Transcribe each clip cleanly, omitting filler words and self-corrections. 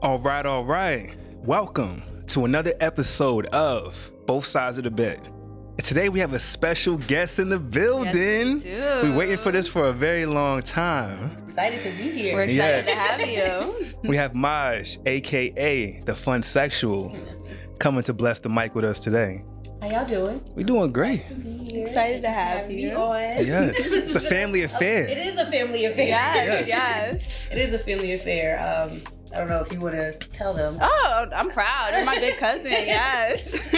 All right. Welcome to another episode of Both Sides of the Bed. And today we have a special guest in the building. Yes, we do. We're waiting for this for a very long time. Excited to be here. We're excited to have you. We have Maj, aka the Funsexual, coming to bless the mic with us today. How y'all doing? We're doing great. Excited to have you. Yes, it's a family affair. It is a family affair. Yes. It is a family affair. I don't know if you want to tell them. Oh, I'm proud. You're my big cousin. Yes.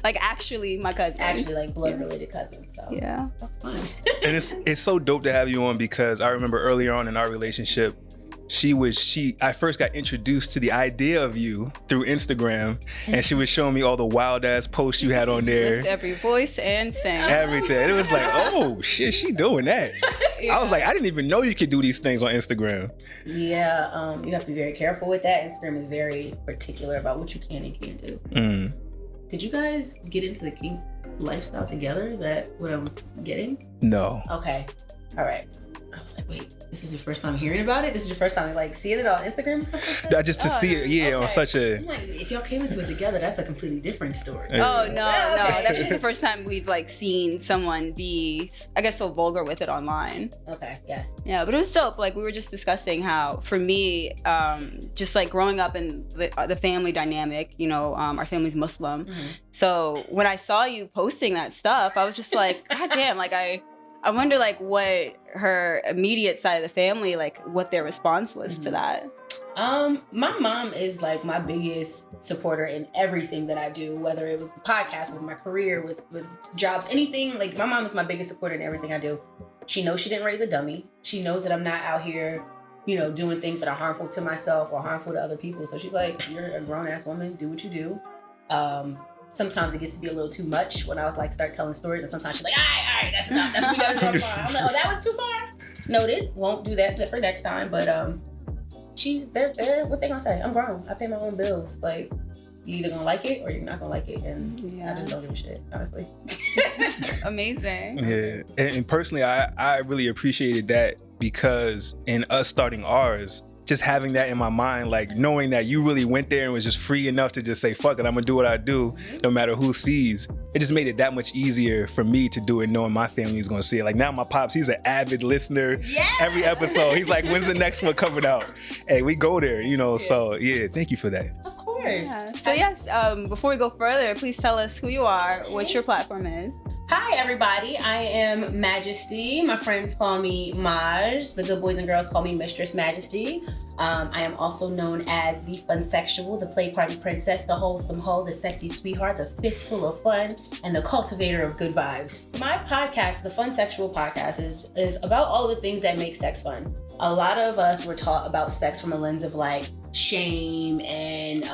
Like actually my cousin. Actually, like blood related cousins. So Yeah. that's fun. And it's so dope to have you on because I remember earlier on in our relationship, I first got introduced to the idea of you through Instagram, and she was showing me all the wild ass posts you had on there. Lift every voice and sing. Everything. And it was like, oh shit, she doing that. Yeah. I was like, I didn't even know you could do these things on Instagram. Yeah, you have to be very careful with that. Instagram is very particular about what you can and can't do. Mm. Did you guys get into the kink lifestyle together? Is that what I'm getting? No. Okay. All right. I was like, wait, this is your first time hearing about it? This is your first time like seeing it on Instagram and stuff like that? Just to see it, on such a... I'm like, if y'all came into it together, that's a completely different story. Oh, no. Okay. That's just the first time we've like seen someone be, I guess, so vulgar with it online. Okay, yes. Yeah, but it was dope. Like we were just discussing how, for me, just like growing up in the family dynamic, you know, our family's Muslim. Mm-hmm. So when I saw you posting that stuff, I was just like, God damn, like I wonder like what her immediate side of the family, like what their response was to that. My mom is like my biggest supporter in everything that I do, whether it was the podcast, with my career, with jobs, anything. Like my mom is my biggest supporter in everything I do. She knows she didn't raise a dummy. She knows that I'm not out here, you know, doing things that are harmful to myself or harmful to other people. So she's like, you're a grown ass woman, do what you do. Sometimes it gets to be a little too much when I was like start telling stories, and sometimes she's like, all right, that's enough. That's what we gotta go far. I'm like, oh, that was too far. Noted. Won't do that for next time. But they're what they gonna say? I'm grown. I pay my own bills. Like, you either gonna like it or you're not gonna like it, and I just don't give a shit, honestly. Amazing. Yeah. And personally, I really appreciated that because in us starting ours, just having that in my mind, like knowing that you really went there and was just free enough to just say, fuck it, I'm gonna do what I do, no matter who sees. It just made it that much easier for me to do it, knowing my family is gonna see it. Like now my pops, he's an avid listener. Yes! Every episode, he's like, when's the next one coming out? Hey, we go there, you know, so yeah, thank you for that. Of course. Yeah. So yes, before we go further, please tell us who you are, what your platform is. Hi, everybody. I am Majestyyy. My friends call me Maj. The good boys and girls call me Mistress Majestyyy. I am also known as the Funsexual, the play party princess, the wholesome hoe, the sexy sweetheart, the fistful of fun, and the cultivator of good vibes. My podcast, the Funsexual podcast, is about all the things that make sex fun. A lot of us were taught about sex from a lens of like shame and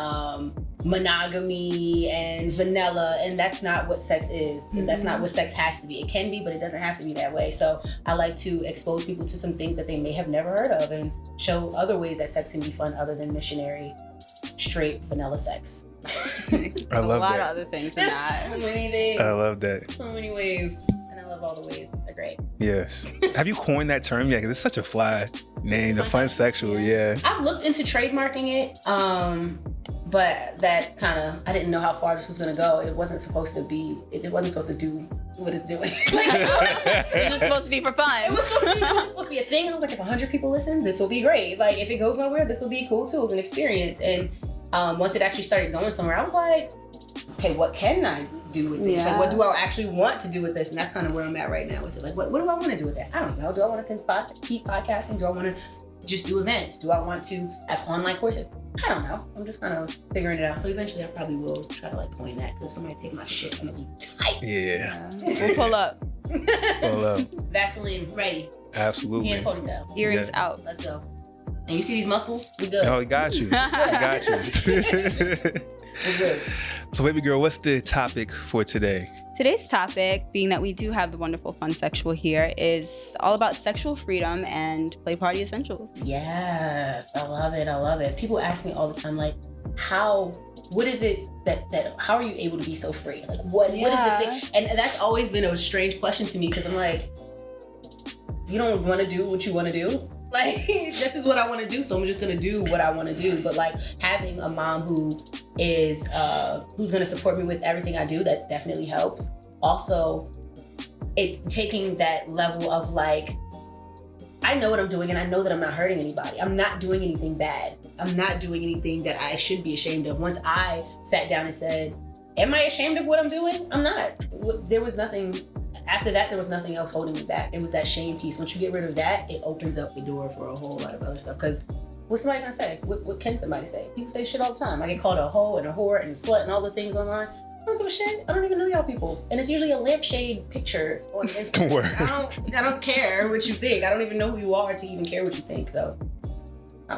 monogamy and vanilla, and that's not what sex is. And that's not what sex has to be. It can be, but it doesn't have to be that way. So I like to expose people to some things that they may have never heard of and show other ways that sex can be fun other than missionary, straight, vanilla sex. I love a lot that. of other things than that. So many things. I love that. So many ways. And I love all the ways. They're great. Yes. Have you coined that term yet? Because it's such a fly name, the Funsexual, yeah. I've looked into trademarking it, but that kind of, I didn't know how far this was going to go. It wasn't supposed to do what it's doing. It was just supposed to be for fun. It was just supposed to be a thing. I was like, if 100 people listen, this will be great. Like, if it goes nowhere, this will be cool too. It was an experience. And once it actually started going somewhere, I was like, okay, what can I do with this? Yeah. Like, what do I actually want to do with this? And that's kind of where I'm at right now with it. Like, what do I want to do with it? I don't know. Do I want to keep podcasting? Do I want to just do events? Do I want to have online courses? I don't know. I'm just kind of figuring it out. So eventually I probably will try to like coin that, because if somebody take my shit, I'm gonna be tight. Yeah. We'll pull up. Full up. Vaseline ready. Absolutely. Hand ponytail. Earrings Yeah. out. Let's go. And you see these muscles? We good. No, he got you. He got you. We're good. So, baby girl, what's the topic for today? Today's topic, being that we do have the wonderful Funsexual here, is all about sexual freedom and play party essentials. Yes, I love it. I love it. People ask me all the time, like, what is it that how are you able to be so free? Like, what is the thing? And that's always been a strange question to me, because I'm like, you don't want to do what you want to do? Like, this is what I want to do, so I'm just gonna do what I want to do. But like having a mom who is who's gonna support me with everything I do, that definitely helps. Also, it taking that level of like, I know what I'm doing and I know that I'm not hurting anybody. I'm not doing anything bad. I'm not doing anything that I should be ashamed of. Once I sat down and said, am I ashamed of what I'm doing? I'm not. There was nothing, after that, there was nothing else holding me back. It was that shame piece. Once you get rid of that, it opens up the door for a whole lot of other stuff. Because what's somebody gonna say? What can somebody say? People say shit all the time. I get called a hoe and a whore and a slut and all the things online. I don't give a shit. I don't even know y'all people. And it's usually a lampshade picture on Instagram. Don't worry. I don't care what you think. I don't even know who you are to even care what you think. So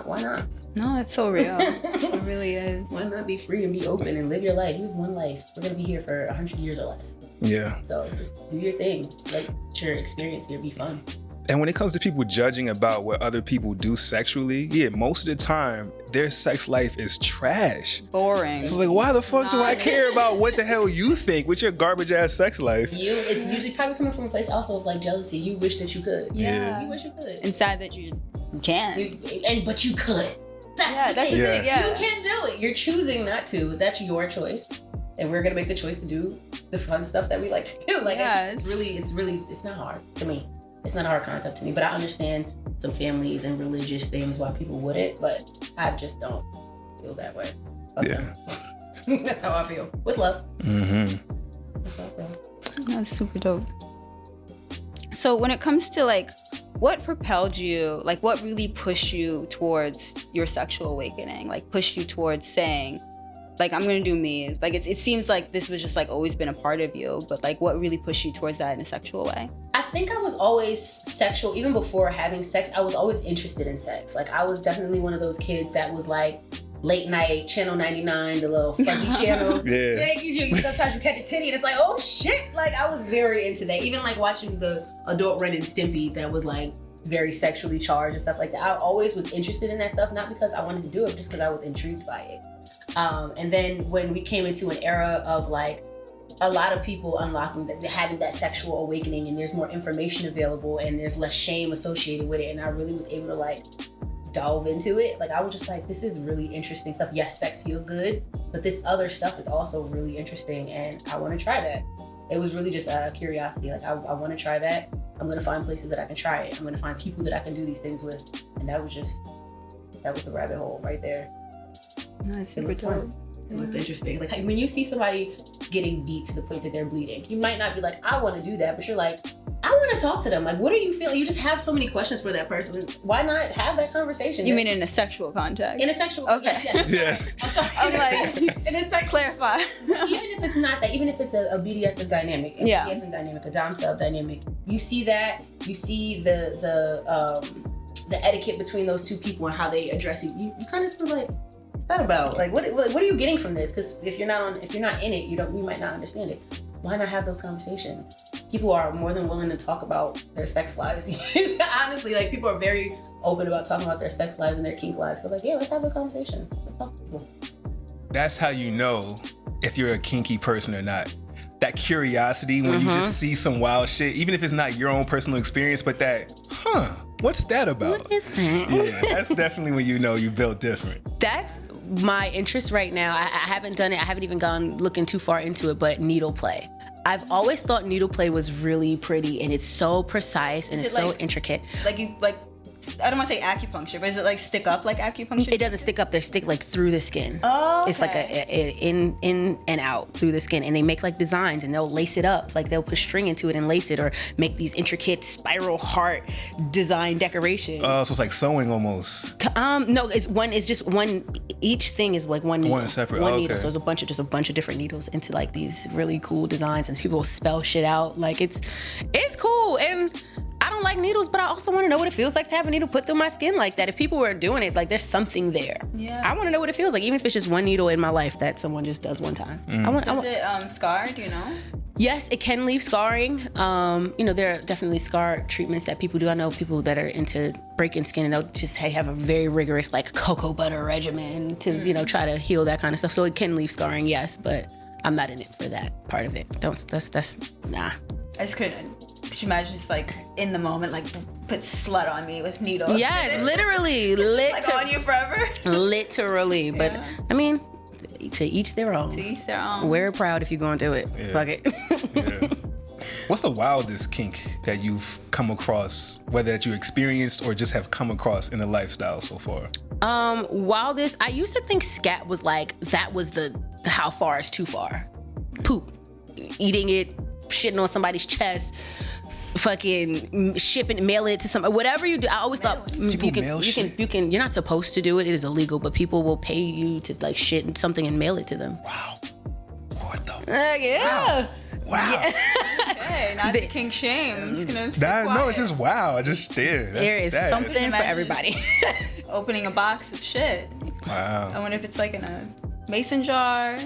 why not? No, it's so real. It really is. Why not be free and be open and live your life? You have one life. We're gonna be here for 100 years or less. Yeah. So just do your thing. Let your experience here be fun. And when it comes to people judging about what other people do sexually, yeah, most of the time, their sex life is trash. Boring. It's like, why the fuck do I care about what the hell you think with your garbage ass sex life? It's usually probably coming from a place also of like jealousy. You wish that you could. Yeah. You wish you could. And sad that you can't. But you could. That's the thing. Yeah. You can do it. You're choosing not to. That's your choice. And we're gonna make the choice to do the fun stuff that we like to do. Like it's not hard to me. It's not a hard concept to me, but I understand some families and religious things why people wouldn't, but I just don't feel that way. Okay. Yeah. That's how I feel. With love. Mm-hmm. That's how I feel. That's super dope. So when it comes to like, what propelled you, like what really pushed you towards your sexual awakening? Like pushed you towards saying, like, I'm gonna do me. Like it seems like this was just like always been a part of you, but like what really pushed you towards that in a sexual way? I think I was always sexual. Even before having sex, I was always interested in sex. Like I was definitely one of those kids that was like late night, Channel 99, the little fuzzy channel. Yeah. Sometimes you catch a titty and it's like, oh shit. Like I was very into that. Even like watching the adult Ren and Stimpy that was like very sexually charged and stuff like that. I always was interested in that stuff, not because I wanted to do it, just because I was intrigued by it. And then when we came into an era of like a lot of people unlocking that, having that sexual awakening, and there's more information available and there's less shame associated with it, and I really was able to like delve into it. Like I was just like, this is really interesting stuff. Yes, sex feels good, but this other stuff is also really interesting, and I want to try that. It was really just out of curiosity. Like I want to try that. I'm gonna find places that I can try it. I'm gonna find people that I can do these things with, and that was the rabbit hole right there. No, it's super dope. It looked interesting. Like when you see somebody getting beat to the point that they're bleeding, you might not be like, I want to do that, but you're like, I want to talk to them. Like, what are you feeling? You just have so many questions for that person. Why not have that conversation? You mean in a sexual context? In a sexual, okay. Yes. I'm sorry. I'm like, in a sexual, clarify. Even if it's not that, even if it's a BDSM dynamic, BDSM dynamic, a dom sub dynamic, you see that, you see the etiquette between those two people and how they address it. You kind of feel like, what's that about? Like, what are you getting from this? Because if you're not in it, you might not understand it. Why not have those conversations? People are more than willing to talk about their sex lives. Honestly, like people are very open about talking about their sex lives and their kink lives. So like, yeah, let's have the conversations. Let's talk to people. That's how you know if you're a kinky person or not. That curiosity when you just see some wild shit, even if it's not your own personal experience, but that, what's that about? What is that? Yeah, that's definitely when you know you built different. That's my interest right now. I haven't done it. I haven't even gone looking too far into it, but needle play. I've always thought needle play was really pretty, and it's so precise and it's so intricate. I don't want to say acupuncture, but is it like stick up like acupuncture? It doesn't stick up. They stick like through the skin. Oh, okay. It's like a in and out through the skin, and they make like designs, and they'll lace it up. Like they'll put string into it and lace it, or make these intricate spiral heart design decorations. So it's like sewing almost. No, it's just one. Each thing is like one needle. One separate. Needle. So there's a bunch of different needles into like these really cool designs, and people spell shit out. Like it's cool, and I don't like needles, but I also want to know what it feels like to have a needle put through my skin like that. If people were doing it, like there's something there. Yeah. I want to know what it feels like, even if it's just one needle in my life that someone just does one time. Does it scar? Do you know? Yes, it can leave scarring. There are definitely scar treatments that people do. I know people that are into breaking skin, and they'll just have a very rigorous like cocoa butter regimen to try to heal that kind of stuff. So it can leave scarring, yes, but I'm not in it for that part of it. That's nah. I just couldn't. Could you imagine just like in the moment, like put slut on me with needles. Yes, literally. Like on you forever. Literally. But Yeah. I mean, to each their own. To each their own. Wear it proud if you're going to do it. Yeah. Fuck it. Yeah. What's the wildest kink that you've come across, whether that you experienced or just have come across in the lifestyle so far? Wildest, I used to think scat was like, that was the how far is too far. Poop. Eating it, shitting on somebody's chest, fucking shipping, mailing it to somebody, whatever you do. I always thought you're not supposed to do it. It is illegal, but people will pay you to like shit in something and mail it to them. Wow. What the? Yeah. Wow. Okay, not the king shame. I'm just gonna sit quiet. No, it's just wow. I just stare. There is something for Imagine everybody. Opening a box of shit. I Wow. wonder if it's like in a mason jar.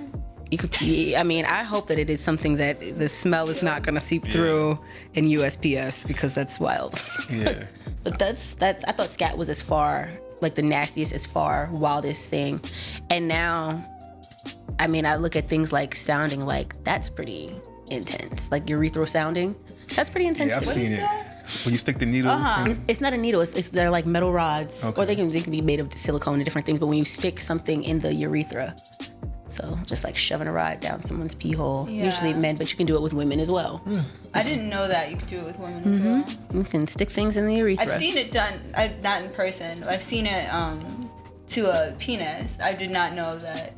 You could. I mean, I hope that it is something that the smell is not going to seep through in USPS, because that's wild. Yeah. But that's. I thought scat was as far, like the nastiest, as far wildest thing, and now, I mean, I look at things like sounding, like that's pretty intense. Like urethral sounding, that's pretty intense. Yeah, I've too. seen it. When you stick the needle. It's not a needle. They're like metal rods, Okay. or they can be made of silicone and different things. But when you stick something in the urethra, so just like shoving a rod down someone's pee hole. Yeah. Usually men, but you can do it with women as well. I didn't know that you could do it with women as well. You can stick things in the urethra. I've seen it done, not in person. I've seen it to a penis. I did not know that.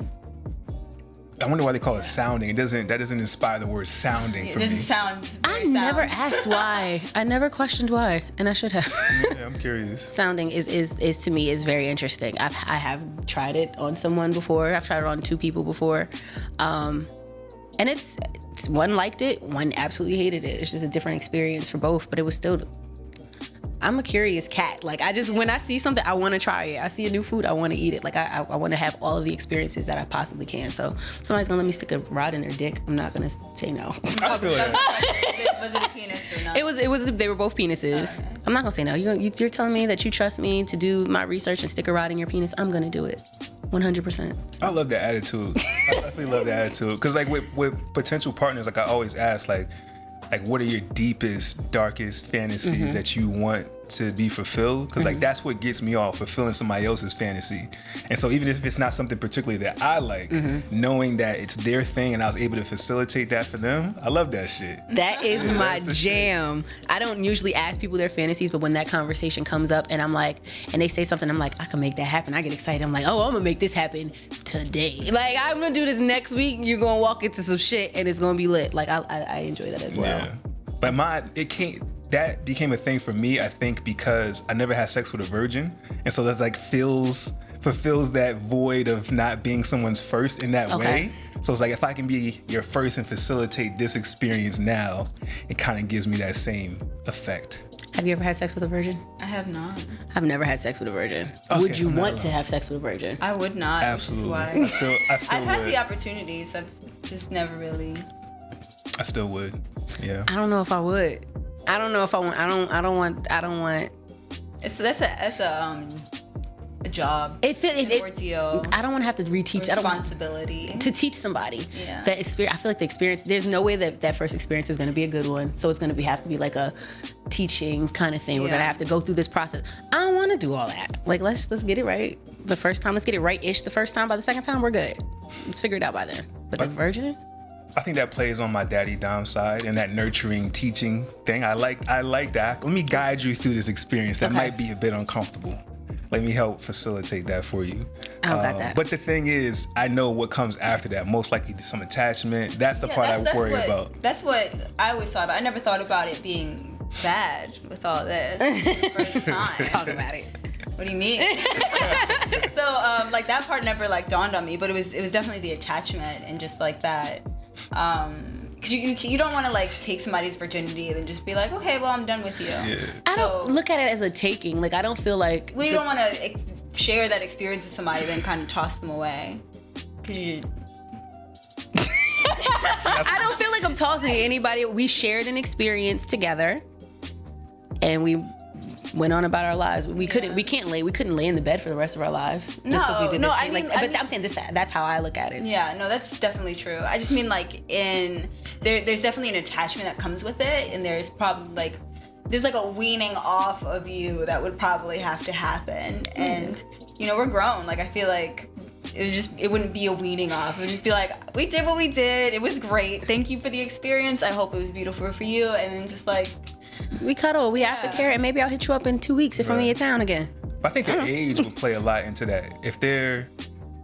I wonder why they call it sounding. That doesn't inspire the word sounding It for doesn't me. sound. I never asked why. I never questioned why, and I should have. Yeah, I'm curious. Sounding is to me is very interesting. I have tried it on someone before. I've tried it on 2 people before, and it's one liked it, one absolutely hated it. It's just a different experience for both, but it was still. I'm a curious cat. Like when I see something, I want to try it. I see a new food, I want to eat it. Like I want to have all of the experiences that I possibly can. So if somebody's gonna let me stick a rod in their dick, I'm not gonna say no. I feel like Was it a penis or not? It was. They were both penises. Okay. I'm not gonna say no. You're telling me that you trust me to do my research and stick a rod in your penis. I'm gonna do it, 100%. I love that attitude. I definitely love that attitude. Because like with potential partners, like I always ask, like what are your deepest, darkest fantasies that you want to be fulfilled? Because like that's what gets me off, fulfilling somebody else's fantasy. And so even if it's not something particularly that I like, knowing that it's their thing and I was able to facilitate that for them, I love that shit. That is my That's the jam. I don't usually ask people their fantasies, but when that conversation comes up and I'm like, and they say something, I'm like, I can make that happen. I get excited. I'm like, oh, I'm gonna make this happen today. Like I'm gonna do this next week. You're gonna walk into some shit and it's gonna be lit. Like I enjoy that as well. Yeah. But that became a thing for me, I think, because I never had sex with a virgin. And so that's like fulfills that void of not being someone's first in that Okay. way. So it's like, if I can be your first and facilitate this experience now, it kind of gives me that same effect. Have you ever had sex with a virgin? I have not. I've never had sex with a virgin. Okay, Would you so not want to alone. have sex with a virgin? I would not. Absolutely. Which is why I still I've had would. the opportunities. I've just never really. I still would. Yeah. I don't know if I would. I don't know if I want. I don't want. That's a job. It ordeal. I don't want to have to reteach. I don't want Responsibility. to teach somebody Yeah. that experience. I feel like the experience. There's no way that first experience is going to be a good one. So it's going to have to be like a teaching kind of thing. We're Yeah. going to have to go through this process. I don't want to do all that. Like let's get it right the first time. Let's get it right-ish the first time. By the second time, we're good. Let's figure it out by then. But the virgin. I think that plays on my daddy Dom side and that nurturing, teaching thing. I like that. Let me guide you through this experience that Okay. might be a bit uncomfortable. Let me help facilitate that for you. I don't got that. But the thing is, I know what comes after that. Most likely some attachment. That's the part I worry about. That's what I always thought about. I never thought about it being bad with all this the first time. Talk about it. What do you mean? So like that part never like dawned on me, but it was definitely the attachment and just like that. Because you don't want to like take somebody's virginity and then just be like, okay, well I'm done with you. Yeah. I don't So- look at it as a taking. Like I don't feel like. Well, you don't want to share that experience with somebody, then kind of toss them away. Because you. I don't feel like I'm tossing anybody. We shared an experience together, and we went on about our lives. We couldn't lay in the bed for the rest of our lives just because we did this thing. I'm saying this. That's how I look at it. Yeah, no, that's definitely true. I just mean like there's definitely an attachment that comes with it, and there's probably like there's like a weaning off of you that would probably have to happen. And, you know, we're grown. Like, I feel like it wouldn't be a weaning off. It would just be like, we did what we did. It was great. Thank you for the experience. I hope it was beautiful for you. And then just like, we cuddle, we aftercare, and maybe I'll hit you up in 2 weeks if I'm in your town again. I think the age would play a lot into that. If they're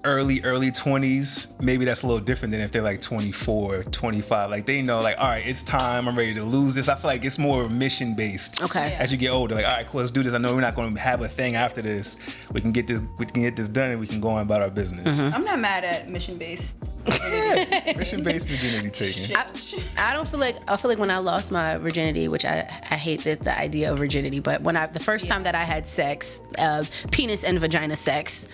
early 20s, maybe that's a little different than if they're like 24, 25. Like, they know, like, all right, it's time. I'm ready to lose this. I feel like it's more mission based. Okay. As you get older, like, all right, cool, let's do this. I know we're not going to have a thing after this. We can get this done, and we can go on about our business. I'm not mad at mission based. Mission based virginity taking. I feel like when I lost my virginity, which I hate the idea of virginity, but when the first time that I had sex, penis and vagina sex,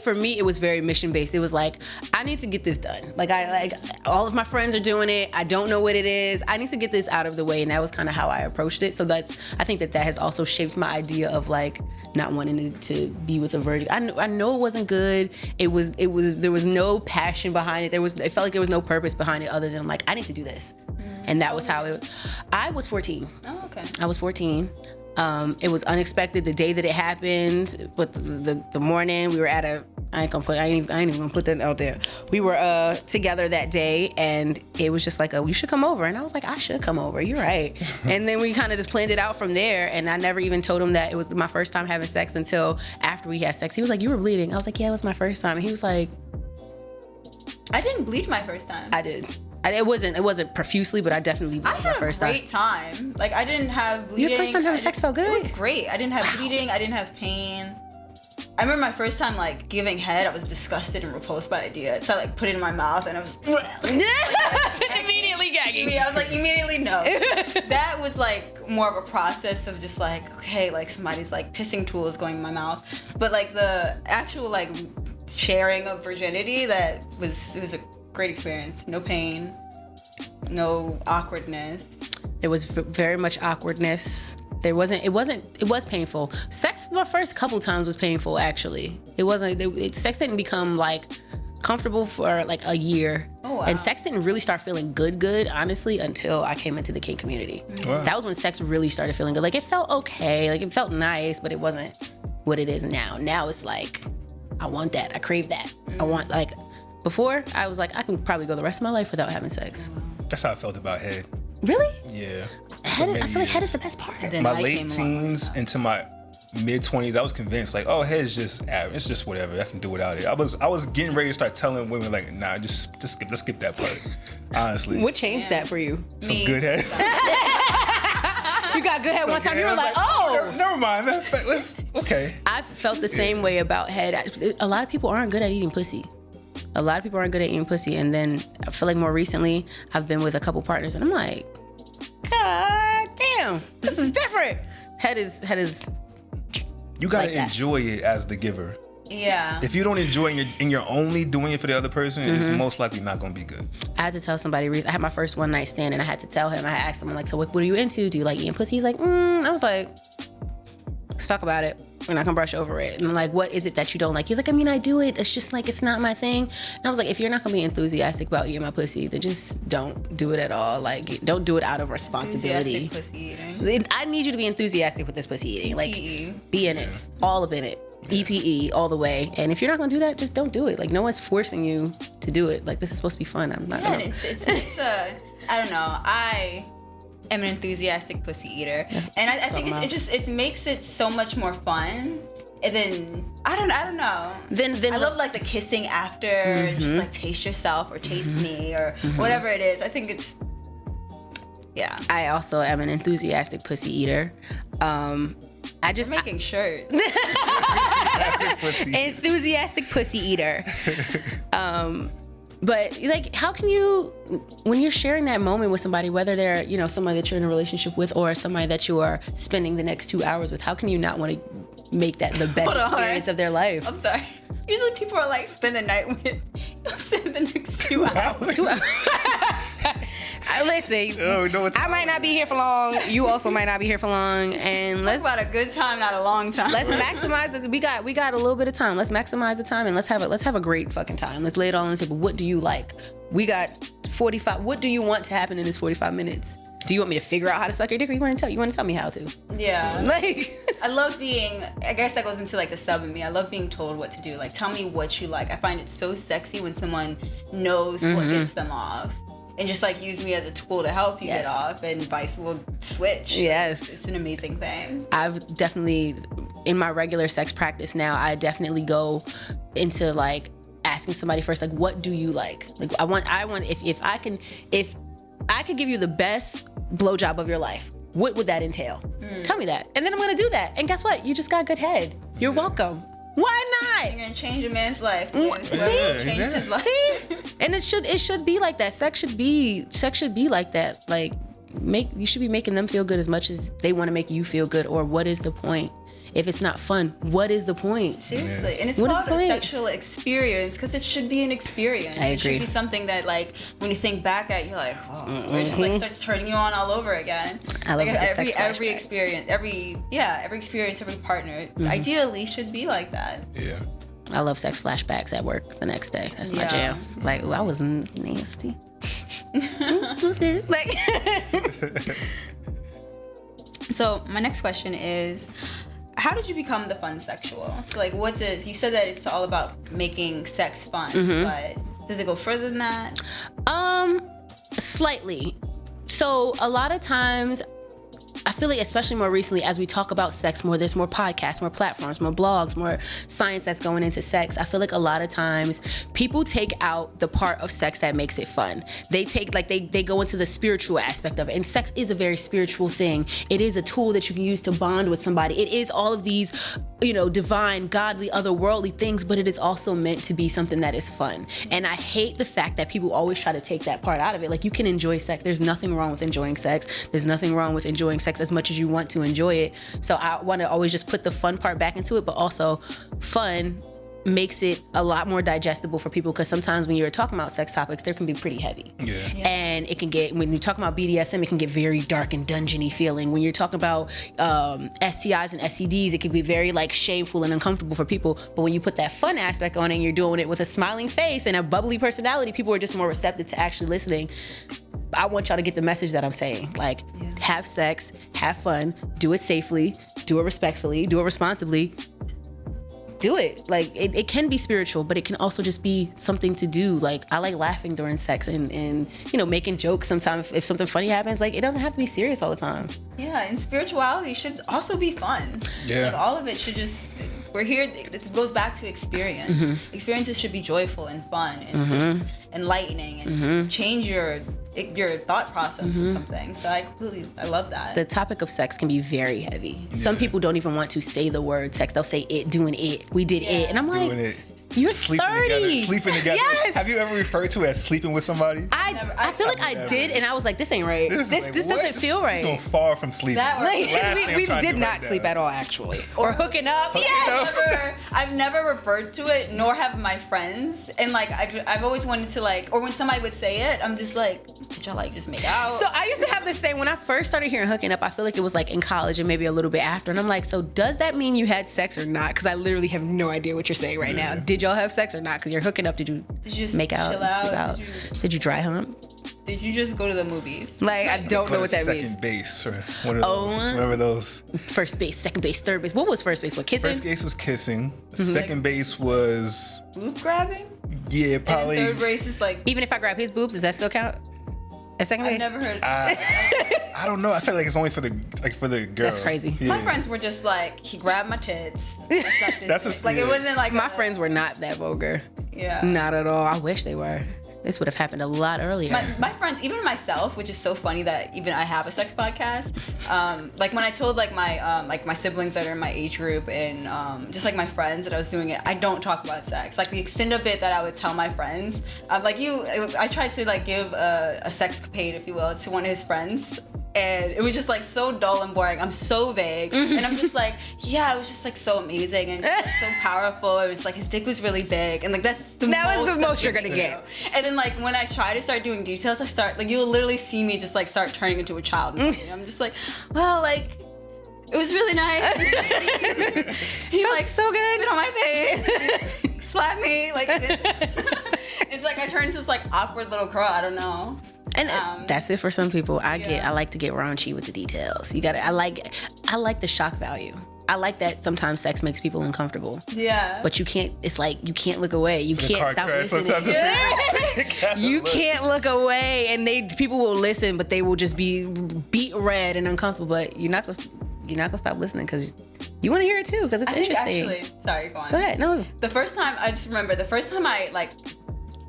for me, it was very mission based. It was like, I need to get this done. Like, all of my friends are doing it. I don't know what it is. I need to get this out of the way. And that was kind of how I approached it. So I think that has also shaped my idea of like not wanting to be with a virgin. I know it wasn't good. There was no passion behind it. It felt like there was no purpose behind it other than like, I need to do this. And that was how I was 14. Oh, okay. I was 14. It was unexpected the day that it happened, but the morning we were at I ain't even gonna put that out there. We were together that day, and it was just like, you should come over. And I was like, I should come over. You're right. And then we kind of just planned it out from there. And I never even told him that it was my first time having sex until after we had sex. He was like, you were bleeding. I was like, yeah, it was my first time. And he was like, I didn't bleed my first time. I did. It wasn't profusely, but I definitely blew my first time. I had a great time. Like, I didn't have bleeding. Your first time having sex felt good? It was great. I didn't have bleeding. I didn't have pain. I remember my first time, like, giving head. I was disgusted and repulsed by the idea. So I, like, put it in my mouth, and I was... Immediately gagging. Yeah, I was like, immediately no. That was, like, more of a process of just, like, okay, like, somebody's, like, pissing tool is going in my mouth. But, like, the actual, like, sharing of virginity, it was a great experience. No pain, no awkwardness. There was very much awkwardness. It was painful. Sex my first couple times was painful, actually. Sex didn't become like comfortable for like a year. Oh, wow. And sex didn't really start feeling good, honestly, until I came into the kink community. Wow. That was when sex really started feeling good. Like, it felt okay, like it felt nice, but it wasn't what it is now. Now it's like, I want that, I crave that. I want, like, before I was like, I can probably go the rest of my life without having sex. That's how I felt about head. Really? Yeah. I feel like head is the best part. My late teens into my mid 20s, I was convinced like, oh, head is just average. It's just whatever. I can do without it. I was getting ready to start telling women like, nah, just skip that part. Honestly. What changed that for you? Some good head. You got good head one time. You were like, oh, never mind. Okay. I felt the same way about head. A lot of people aren't good at eating pussy. And then I feel like more recently, I've been with a couple partners, and I'm like, God damn, this is different. Head is. You gotta like enjoy it as the giver. Yeah. If you don't enjoy it and you're only doing it for the other person, it's most likely not gonna be good. I had to tell somebody. I had my first one night stand, and I had to tell him. I had asked him, like, so what are you into? Do you like eating pussy? He's like, I was like, let's talk about it. We're not gonna brush over it. And I'm like, what is it that you don't like? He's like, I mean, I do it. It's just like, it's not my thing. And I was like, if you're not gonna be enthusiastic about eating my pussy, then just don't do it at all. Like, don't do it out of responsibility. Enthusiastic pussy eating. I need you to be enthusiastic with this pussy eating. Like, be in it, all up in it. EPE all the way. And if you're not gonna do that, just don't do it. Like, no one's forcing you to do it. Like, this is supposed to be fun. I'm not gonna. It's I don't know. I am an enthusiastic pussy eater, and I think it makes it so much more fun. And then I don't know. Then I love like the kissing after, just like taste yourself or taste me or whatever it is. I think it's I also am an enthusiastic pussy eater. We're making shirts. Enthusiastic pussy eater. But like, how can you, when you're sharing that moment with somebody, whether they're, somebody that you're in a relationship with or somebody that you are spending the next 2 hours with, how can you not want to make that the best experience of their life? I'm sorry. Usually people are like, spend the night with, you'll spend the next 2 hours. 2 hours. Listen, I might not be here for long. You also might not be here for long. And let's talk about a good time, not a long time. Let's maximize this. We got a little bit of time. Let's maximize the time and let's have a great fucking time. Let's lay it all on the table. What do you like? We got 45. What do you want to happen in this 45 minutes? Do you want me to figure out how to suck your dick, or you want to tell me how to? Yeah. Like, I love being, I guess that goes into like the sub in me. I love being told what to do. Like, tell me what you like. I find it so sexy when someone knows what gets them off. And just like use me as a tool to help you get off, and vice will switch. Yes. It's an amazing thing. I've definitely, in my regular sex practice now, I definitely go into like asking somebody first, like, what do you like? Like, I want, if I could give you the best blowjob of your life, what would that entail? Tell me that. And then I'm gonna do that. And guess what? You just got good head. You're welcome. Why not? You're gonna change a man's life. See? Change his life. See? And it should be like that. Sex should be like that. Like, you should be making them feel good as much as they want to make you feel good. Or what is the point? If it's not fun, what is the point? Seriously. And it's called a sexual experience because it should be an experience. I agree. It should be something that, like, when you think back at, you're like, oh, it just like starts turning you on all over again. I love like, every flashback. experience, every experience, every partner, ideally should be like that. Yeah. I love sex flashbacks at work the next day. That's my jam. Like, ooh, I was nasty. Who's good? Like, so my next question is, how did you become the Funsexual? So, like, you said that it's all about making sex fun, but does it go further than that? Slightly. So a lot of times, I feel like, especially more recently, as we talk about sex more, there's more podcasts, more platforms, more blogs, more science that's going into sex. I feel like a lot of times people take out the part of sex that makes it fun. They take, like, they go into the spiritual aspect of it. And sex is a very spiritual thing. It is a tool that you can use to bond with somebody. It is all of these, divine, godly, otherworldly things, but it is also meant to be something that is fun. And I hate the fact that people always try to take that part out of it. Like, you can enjoy sex. There's nothing wrong with enjoying sex. There's nothing wrong with enjoying sex as much as you want to enjoy it. So I want to always just put the fun part back into it, but also fun makes it a lot more digestible for people, because sometimes when you're talking about sex topics, they can be pretty heavy. Yeah. And it can get, when you're talking about BDSM, it can get very dark and dungeony feeling. When you're talking about STIs and STDs, it can be very like shameful and uncomfortable for people. But when you put that fun aspect on it and you're doing it with a smiling face and a bubbly personality, people are just more receptive to actually listening. I want y'all to get the message that I'm saying. Like, have sex, have fun, do it safely, do it respectfully, do it responsibly. Do it. Like, it can be spiritual, but it can also just be something to do. Like, I like laughing during sex and making jokes sometimes if something funny happens. Like, it doesn't have to be serious all the time. Yeah, and spirituality should also be fun. Yeah. Like, all of it should just, we're here, it goes back to experience. Experiences should be joyful and fun and just enlightening and change your thought process with something. So I love that. The topic of sex can be very heavy. Some people don't even want to say the word sex. They'll say it, doing it, we did it. And I'm like, Doing it. you're Sleeping 30. together. Sleeping together. Yes. Have you ever referred to it as sleeping with somebody? I feel like I did, and I was like, this ain't right. This doesn't feel You're going right. far from sleeping. That was- That's the last thing I'm we trying to did do not right now. sleep at all, actually. Or hooking up. Yes. I've never referred to it, nor have my friends. And like, I've always wanted to like, or when somebody would say it, I'm just like, did y'all like just make out? So I used to have the same, when I first started hearing hooking up, I feel like it was like in college and maybe a little bit after. And I'm like, so does that mean you had sex or not? Because I literally have no idea what you're saying right now. Did y'all have sex or not? Because you're hooking up. Did you just make out? chill out? Did you dry hump? Did you just go to the movies? Like, I don't know what that Second means. base or one of those. Remember those? First base, second base, third base. What was first base? What, kissing? First base was kissing. Second base was Boob grabbing? yeah, probably. And then third base is like, Even if I grab his boobs, does that still count? At second base? I've never heard. I don't know. I feel like it's only for the girl. That's crazy. Yeah. My friends were just like, he grabbed my tits. That's That's a- like, it wasn't like My friends were not that vulgar. Yeah. Not at all. I wish they were. This would have happened a lot earlier. My friends, even myself, which is so funny that even I have a sex podcast. Like when I told like my siblings that are in my age group and just like my friends that I was doing it, I don't talk about sex. Like the extent of it that I would tell my friends, I tried to like give a sexcapade, if you will, to one of his friends. And it was just like so dull and boring. I'm so vague. And I'm just like, yeah, it was just like so amazing and just, like, so powerful. It was like his dick was really big. And like that's the most you're gonna get. And then like when I try to start doing details, I start like you'll literally see me just like start turning into a child. And I'm just like, well, like it was really nice. He like so good. spit on my face, slap me. Like it's like I turn into this like awkward little girl. I don't know. And that's it for some people. I like to get raunchy with the details. I like the shock value. I like that sometimes sex makes people uncomfortable. Yeah. But you can't, it's like, you can't look away. You can't stop listening. You can't look away, and people will listen, but they will just be beat red and uncomfortable. But you're not gonna stop listening because you want to hear it too, because it's interesting. Actually, sorry, go on. Go ahead. No. The first time I like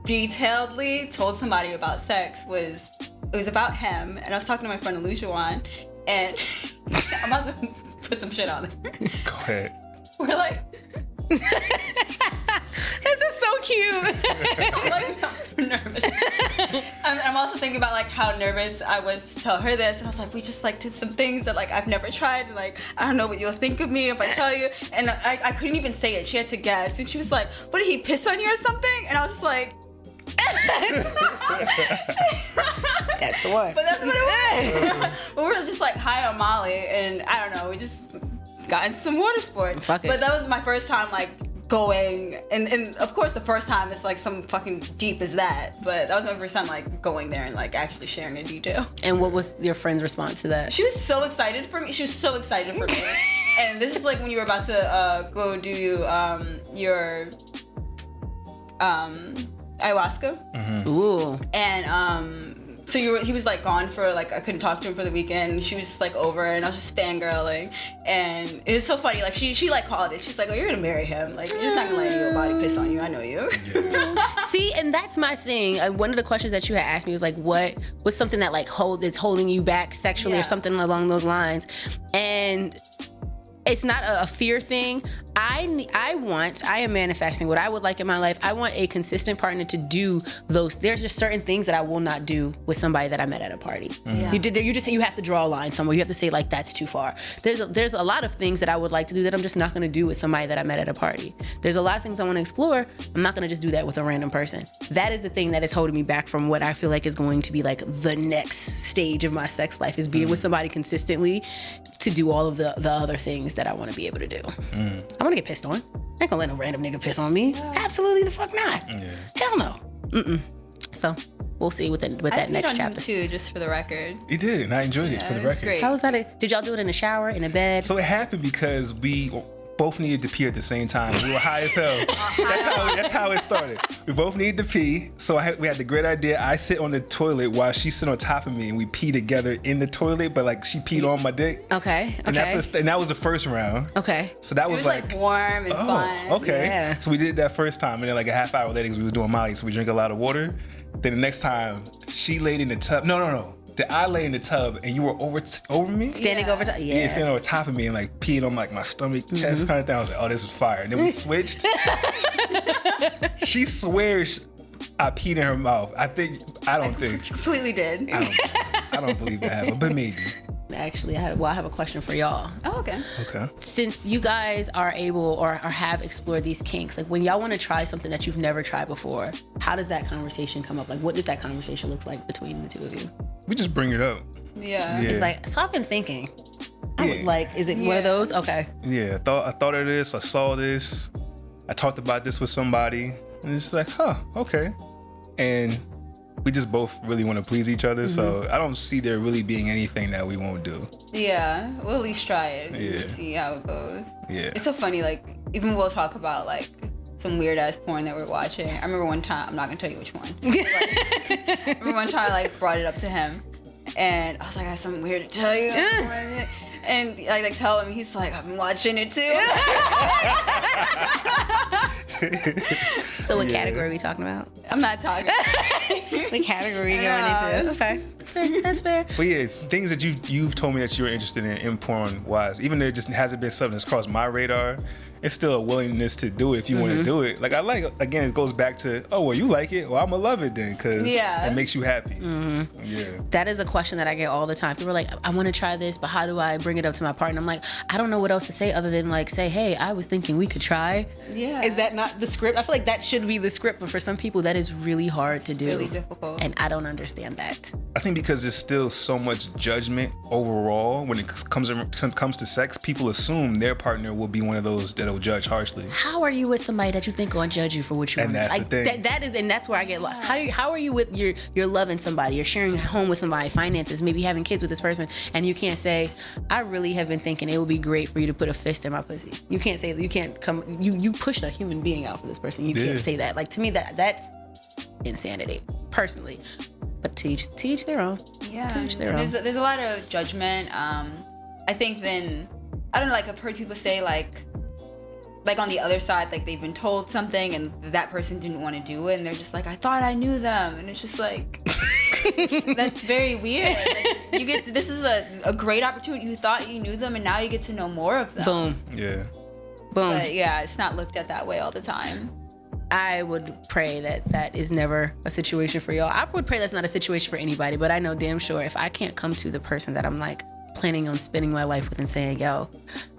detailedly told somebody about sex was about him, and I was talking to my friend Alushawan, and I'm about to put some shit on there. Go ahead. We're like, this is so cute. I'm nervous. I'm also thinking about like how nervous I was to tell her this, and I was like, we just like did some things that like I've never tried, and like I don't know what you'll think of me if I tell you, and I couldn't even say it. She had to guess, and she was like, what, did he piss on you or something? And I was just like, that's the one. but that's what it was. But we were just like high on Molly, and I don't know, we just got into some water sport. Fuck it. But that was my first time like going, and of course the first time it's like some fucking deep as that, but that was my first time like going there and like actually sharing a detail. And what was your friend's response to that? She was so excited for me. And this is like when you were about to go do your ayahuasca. Mm-hmm. Ooh. And so he was like gone for like, I couldn't talk to him for the weekend. She was just like over, and I was just fangirling, and it was so funny. Like she like called it. She's like, oh, you're gonna marry him. Like, you're just not gonna let your body piss on you. I know you. Yeah. See, and that's my thing. One of the questions that you had asked me was like, what was something that like is holding you back sexually, or something along those lines? And it's not a fear thing. I am manifesting what I would like in my life. I want a consistent partner to do those. There's just certain things that I will not do with somebody that I met at a party. Yeah. You have to draw a line somewhere. You have to say like, that's too far. There's a lot of things that I would like to do that I'm just not going to do with somebody that I met at a party. There's a lot of things I want to explore. I'm not going to just do that with a random person. That is the thing that is holding me back from what I feel like is going to be like the next stage of my sex life, is being with somebody consistently to do all of the other things that I want to be able to do. I want to get pissed on. I ain't gonna let no random nigga piss on me. Absolutely the fuck not. Yeah. Hell no. So we'll see with that next I chapter. him too, just for the record. You did, and I enjoyed it for the it was record. great. How was that? Did y'all do it in the shower, in a bed? So it happened because we both needed to pee at the same time. We were high as hell. That's how it started. We both needed to pee, so we had the great idea. I sit on the toilet while she sit on top of me, and we pee together in the toilet, but like she peed on my dick. Okay. And that was the first round. Okay. So that It was was like warm and fun. Okay. Yeah. So we did that first time, and then like a half hour later, because we was doing Molly, so we drank a lot of water. Then the next time, she laid in the tub. No. Did I lay in the tub and you were over me? Standing over top. Yeah, standing over top of me and like peeing on like my stomach, chest kind of thing. I was like, oh, this is fire. And then we switched. She swears I peed in her mouth. I don't think. Completely did. I don't believe that happened, but maybe. Actually, I have a question for y'all. Oh, okay. Okay. Since you guys are able or have explored these kinks, like when y'all want to try something that you've never tried before, how does that conversation come up? Like, what does that conversation look like between the two of you? We just bring it up. Yeah. It's like, so I've been thinking. I would Yeah. like, is it one of those? Okay. Yeah, I thought of this. I saw this. I talked about this with somebody, and it's like, huh, okay. And we just both really want to please each other, so I don't see there really being anything that we won't do. Yeah. We'll at least try it. Yeah. And see how it goes. Yeah. It's so funny, like, even we'll talk about like some weird ass porn that we're watching. I remember one time, I'm not gonna tell you which one. I remember one time I like brought it up to him, and I was like, I have something weird to tell you. And I like tell him, he's like, I've been watching it too. So what category are we talking about? I'm not talking. What category are you going into? Okay. That's fair. But yeah, it's things that you've told me that you're interested in porn wise. Even though it just hasn't been something that's crossed my radar, it's still a willingness to do it if you want to do it. Like I like, again, it goes back to, oh, well, you like it? Well, I'm gonna love it then, because it makes you happy. Yeah. That is a question that I get all the time. People are like, I want to try this, but how do I bring it up to my partner? I'm like, I don't know what else to say other than like say, hey, I was thinking we could try. Yeah. Is that not the script? I feel like that should be the script, but for some people that is really hard to do. really difficult. And I don't understand that. I think because there's still so much judgment overall when it comes to sex, people assume their partner will be one of those that'll you'll judge harshly. How are you with somebody that you think gonna judge you for what you And want? that's the thing. That's where I get like, how are you with you're loving somebody, you're sharing a home with somebody, finances, maybe having kids with this person, and you can't say, I really have been thinking it would be great for you to put a fist in my pussy. You can't say that. You can't come. You pushed a human being out for this person. You can't say that. Like, to me, that's insanity, personally. But to each their own. Yeah, To each their own. there's a lot of judgment. I think then, I don't know, like I've heard people say like on the other side, like they've been told something and that person didn't want to do it, and they're just like, I thought I knew them, and it's just like, that's very weird. Like, this is a great opportunity. You thought you knew them, and now you get to know more of them. Boom. Yeah. Boom. But yeah, it's not looked at that way all the time. I would pray that is never a situation for y'all. I would pray that's not a situation for anybody, but I know damn sure if I can't come to the person that I'm like planning on spending my life with and saying, yo,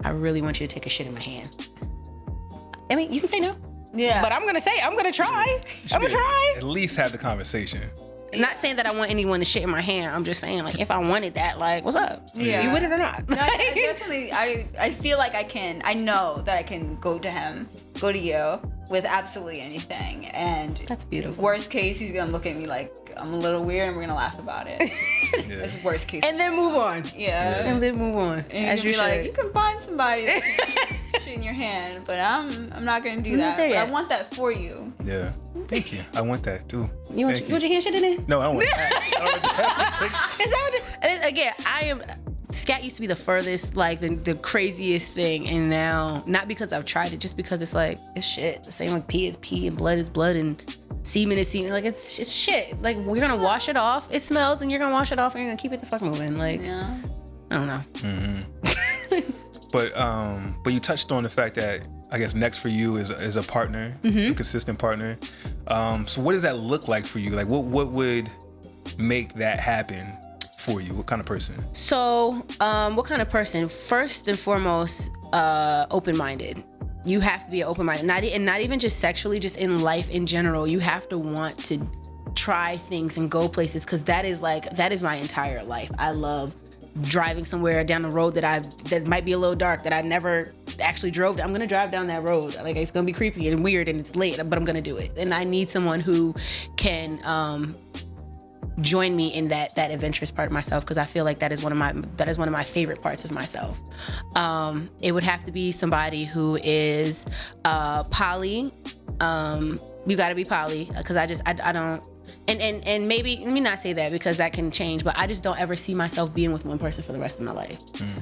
I really want you to take a shit in my hand. I mean, you can say no. Yeah. But I'm going to try. I'm going to try. At least have the conversation. Not saying that I want anyone to shit in my hand. I'm just saying, like, if I wanted that, like, what's up? Yeah. You with it or not? No, I definitely, I feel like I know that I can go to you with absolutely anything. And That's beautiful. Worst case, he's gonna look at me like I'm a little weird, and we're gonna laugh about it. That's worst case. And then move on. Yeah. And then move on. And As you be should. like, you can find somebody that can shit in your hand, but I'm not gonna do I'm not that. there But I yet. want that for you. Yeah. Thank you. I want that too. You want your hand shit in there? No, I don't want that. I don't want that. Is that what again, I am. Scat used to be the furthest, like the craziest thing, and now not because I've tried it, just because it's like it's shit. The same like pee is pee and blood is blood and semen is semen. Like it's just shit. Like we're gonna wash it off. It smells, and you're gonna wash it off, and you're gonna keep it the fuck moving. Like Yeah. I don't know. But you touched on the fact that I guess next for you is a partner, a consistent partner. So what does that look like for you? Like what would make that happen for you? What kind of person? So, what kind of person? First and foremost, open-minded. You have to be open-minded, not even just sexually, just in life in general. You have to want to try things and go places, because that is my entire life. I love driving somewhere down the road that might be a little dark, that I never actually drove. I'm gonna drive down that road. Like, it's gonna be creepy and weird and it's late, but I'm gonna do it. And I need someone who can join me in that adventurous part of myself, because I feel like that is one of my favorite parts of myself. It would have to be somebody who is poly. You got to be poly, because I don't. And maybe, let me not say that, because that can change, but I just don't ever see myself being with one person for the rest of my life.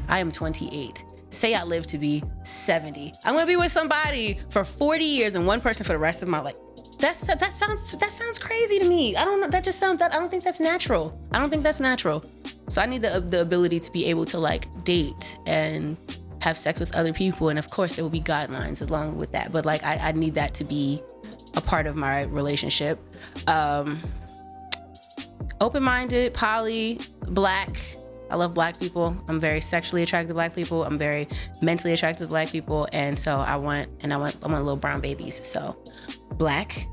I am 28. Say I live to be 70. I'm gonna be with somebody for 40 years and one person for the rest of my life. That sounds crazy to me. I don't know. I don't think that's natural. So I need the ability to be able to like date and have sex with other people, and of course there will be guidelines along with that. But like I need that to be a part of my relationship. Open-minded, poly, black. I love black people. I'm very sexually attracted to black people. I'm very mentally attracted to black people, and so I want little brown babies. So black,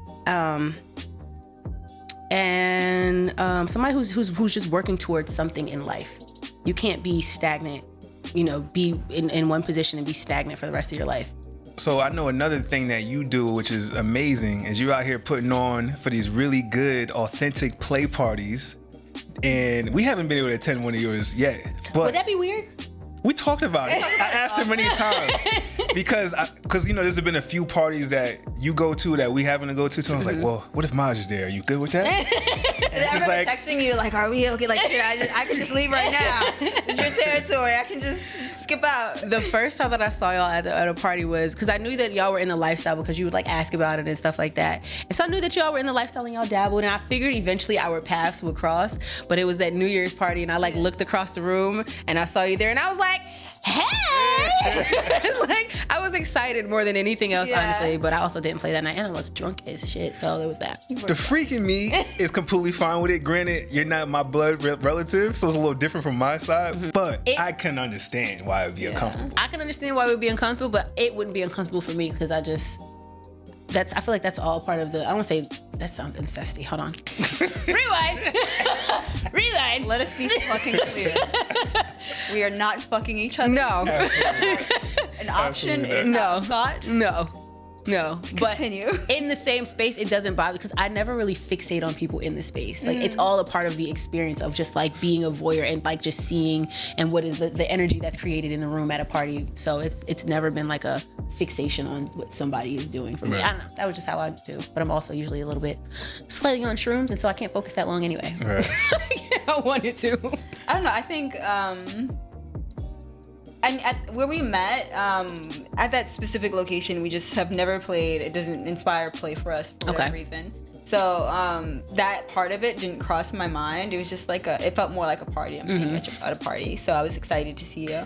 and somebody who's just working towards something in life. You can't be stagnant, be in one position and be stagnant for the rest of your life. So I know another thing that you do, which is amazing, is you're out here putting on for these really good, authentic play parties. And we haven't been able to attend one of yours yet. But Would that be weird? we talked about it. I asked her many times because there's been a few parties that you go to that we happen to go to. So I was like, well, what if Maj is there? Are you good with that? And she's Everybody like, texting you like, are we okay? Like, here, I can just leave right now. It's your territory. I can just skip out. The first time that I saw y'all at a party was because I knew that y'all were in the lifestyle, because you would like ask about it and stuff like that. And so I knew that y'all were in the lifestyle and y'all dabbled, and I figured eventually our paths would cross. But it was that New Year's party, and I like looked across the room and I saw you there, and I was like, hey! It's like, I was excited more than anything else, honestly, but I also didn't play that night, and I was drunk as shit, so there was that. the freaking me is completely fine with it. Granted, you're not my blood relative, so it's a little different from my side, but I can understand why it would be uncomfortable. I can understand why it would be uncomfortable, but it wouldn't be uncomfortable for me, because I feel like that's all part of the, I won't say, that sounds incesty, hold on. Rewind. Let us be fucking clear. We are not fucking each other. No. An option Absolutely is not. not thought. No. Continue. But in the same space, it doesn't bother because I never really fixate on people in the space. Like it's all a part of the experience of just like being a voyeur and like just seeing and what is the energy that's created in the room at a party. So it's never been like a fixation on what somebody is doing for me. Right. I don't know. That was just how I do. But I'm also usually a little bit slightly on shrooms, and so I can't focus that long anyway. Right. I wanted to. I don't know. I think and where we met, at that specific location, we just have never played. It doesn't inspire play for us for whatever reason. So that part of it didn't cross my mind. It was just like it felt more like a party. I'm seeing you at a party. So I was excited to see you.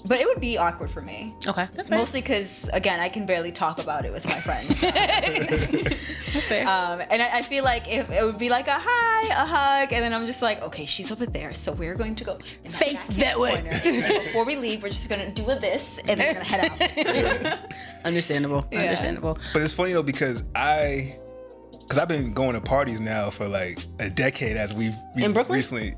But it would be awkward for me. Okay, that's fair. Mostly because, again, I can barely talk about it with my friends. That's fair. And I feel like if it would be like a hi, a hug, and then I'm just like, okay, she's over there, so we're going to go in Face back that way. corner. Before we leave, we're just going to do a this, and then we're going to head out. Understandable. Yeah. Understandable. But it's funny though because I've been going to parties now for like a decade as we've In Brooklyn? recently,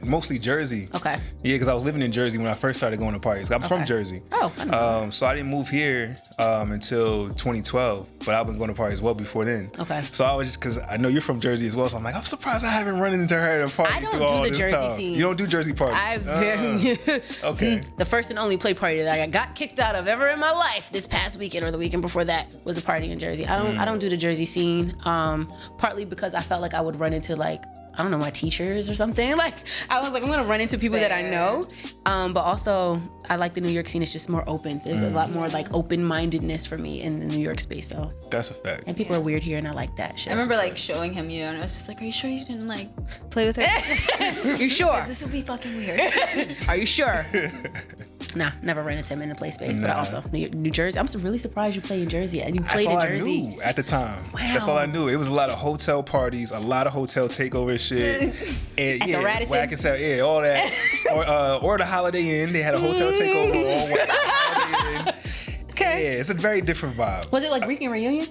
mostly Jersey. Okay. Yeah, because I was living in Jersey when I first started going to parties. I'm from Jersey. Oh, I know. So I didn't move here until 2012, but I've been going to parties well before then. Okay. So I was just, because I know you're from Jersey as well, so I'm like, I'm surprised I haven't run into her at a party I don't through do all the this Jersey time. scene. You don't do Jersey parties? Okay. The first and only play party that I got kicked out of ever in my life this past weekend or the weekend before that was a party in Jersey. I don't do the Jersey scene. Partly because I felt like I would run into like, I don't know, my teachers or something. Like I was like, I'm gonna run into people that I know. But also I like the New York scene. It's just more open. There's a lot more like open-mindedness for me in the New York space. So That's a fact. and people are weird here and I like that shit. I remember like showing him you, and I was just like, are you sure you didn't like play with it? You sure? This would be fucking weird. Are you sure? Nah, never ran into him in a play space, but also New Jersey. I'm really surprised you play in Jersey and you played That's all in Jersey. I knew at the time. Wow. That's all I knew. It was a lot of hotel parties, a lot of hotel takeover shit. And At the yeah, it's Radisson? whack as hell. Yeah, all that. or the Holiday Inn. They had a hotel takeover. All whack. Holiday Inn. Okay. Yeah, it's a very different vibe. Was it like Weekend Reunion?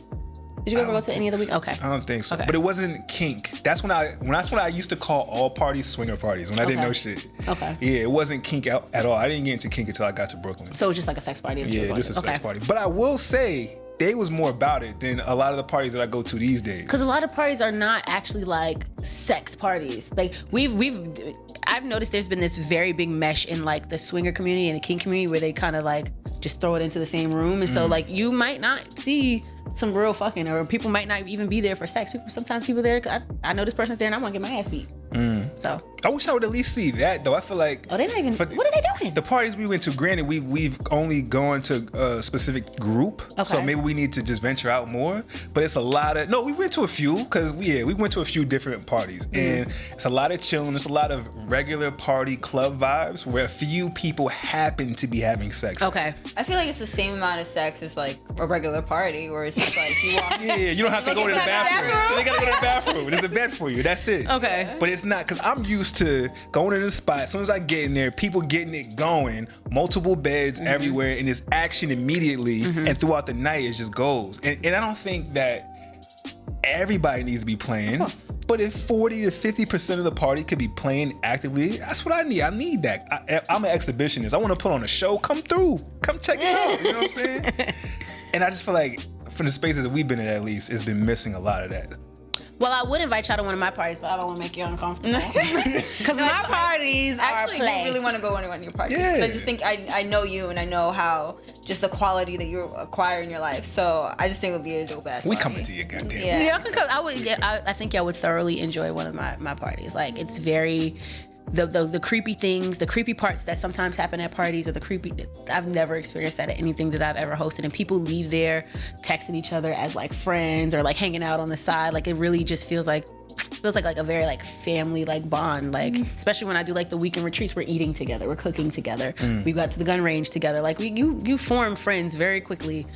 Did you ever go to any of the week? Okay. I don't think so. Okay. But it wasn't kink. That's when I used to call all parties swinger parties when I didn't Okay. know shit. Okay. Yeah, it wasn't kink at all. I didn't get into kink until I got to Brooklyn. So it was just like a sex party? that you were Yeah, going just a to. sex party. But I will say they was more about it than a lot of the parties that I go to these days. Because a lot of parties are not actually like sex parties. Like I've noticed there's been this very big mesh in like the swinger community and the kink community where they kind of like just throw it into the same room. And so like you might not see some real fucking, or people might not even be there for sex. Sometimes people there, I know this person's there and I want to get my ass beat. So. I wish I would at least see that though. I feel like Oh, they're not even, what are they doing? the parties we went to, granted, we've only gone to a specific group, so Okay. maybe we need to just venture out more. But it's a lot of we went to a few because we went to a few different parties, and it's a lot of chilling. It's a lot of regular party club vibes where a few people happen to be having sex. Okay. I feel like it's the same amount of sex as like a regular party, where it's just like you walk. Yeah, you don't have to go to the bathroom. They gotta go to the bathroom. There's a bed for you. That's it. Okay. But it's not, because I'm used to going to the spot. As soon as I get in there, people getting it going, multiple beds everywhere, and it's action immediately. And throughout the night, it just goes. And I don't think that everybody needs to be playing. Of course. But if 40 to 50% of the party could be playing actively, that's what I need. I need that. I'm an exhibitionist. I want to put on a show. Come through. Come check it out. You know what I'm saying? And I just feel like from the spaces that we've been in, at least, it's been missing a lot of that. Well, I would invite y'all to one of my parties, but I don't want to make you uncomfortable. Because my parties are Actually, play. I do really want to go on one of your parties. Yeah. 'Cause I just think I know you, and I know how just the quality that you acquire in your life. So I just think it would be a dope ass. We party. coming to you, goddamn. Yeah. Yeah, I could come. I think y'all would thoroughly enjoy one of my parties. Like it's very the creepy things, the creepy parts that sometimes happen at parties, or the creepy. I've never experienced that at anything that I've ever hosted. And people leave there texting each other as like friends or like hanging out on the side. Like it really just feels like a very like family like bond. Like especially when I do like the weekend retreats, we're eating together, we're cooking together. We got to the gun range together. Like you form friends very quickly,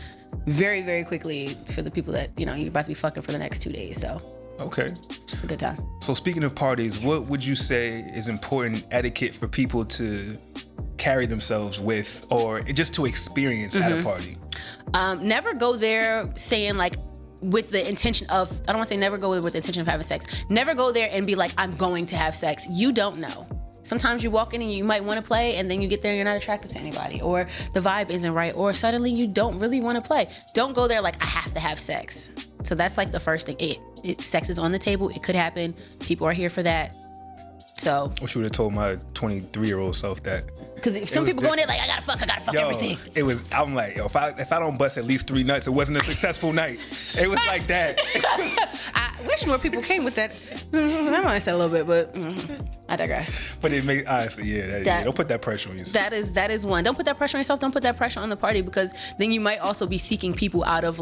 very very quickly for the people that you're about to be fucking for the next 2 days. So. Okay. It's just a good time. So speaking of parties, what would you say is important etiquette for people to carry themselves with, or just to experience at a party? Never go there saying like with the intention of, I don't want to say never go with the intention of having sex. Never go there and be like, I'm going to have sex. You don't know. Sometimes you walk in and you might want to play, and then you get there and you're not attracted to anybody, or the vibe isn't right, or suddenly you don't really want to play. Don't go there like, I have to have sex. So that's like the first thing. Sex is on the table. It could happen. People are here for that. So I wish you would have told my 23-year-old self that. Because if some people go in there like, I gotta fuck everything. I'm like, yo, if I don't bust at least 3 nuts, it wasn't a successful night. It was like that. I wish more people came with that. That might say a little bit, but I digress. But it made, honestly, don't put that pressure on yourself. That is one. Don't put that pressure on yourself. Don't put that pressure on the party, because then you might also be seeking people out of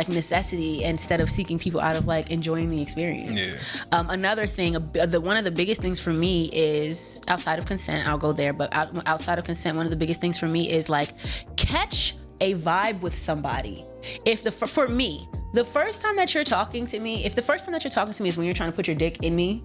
necessity instead of seeking people out of like enjoying the experience. Another thing, one of the biggest things for me is, outside of consent, I'll go there, but outside of consent, one of the biggest things for me is like, catch a vibe with somebody. For me, the first time that you're talking to me is when you're trying to put your dick in me,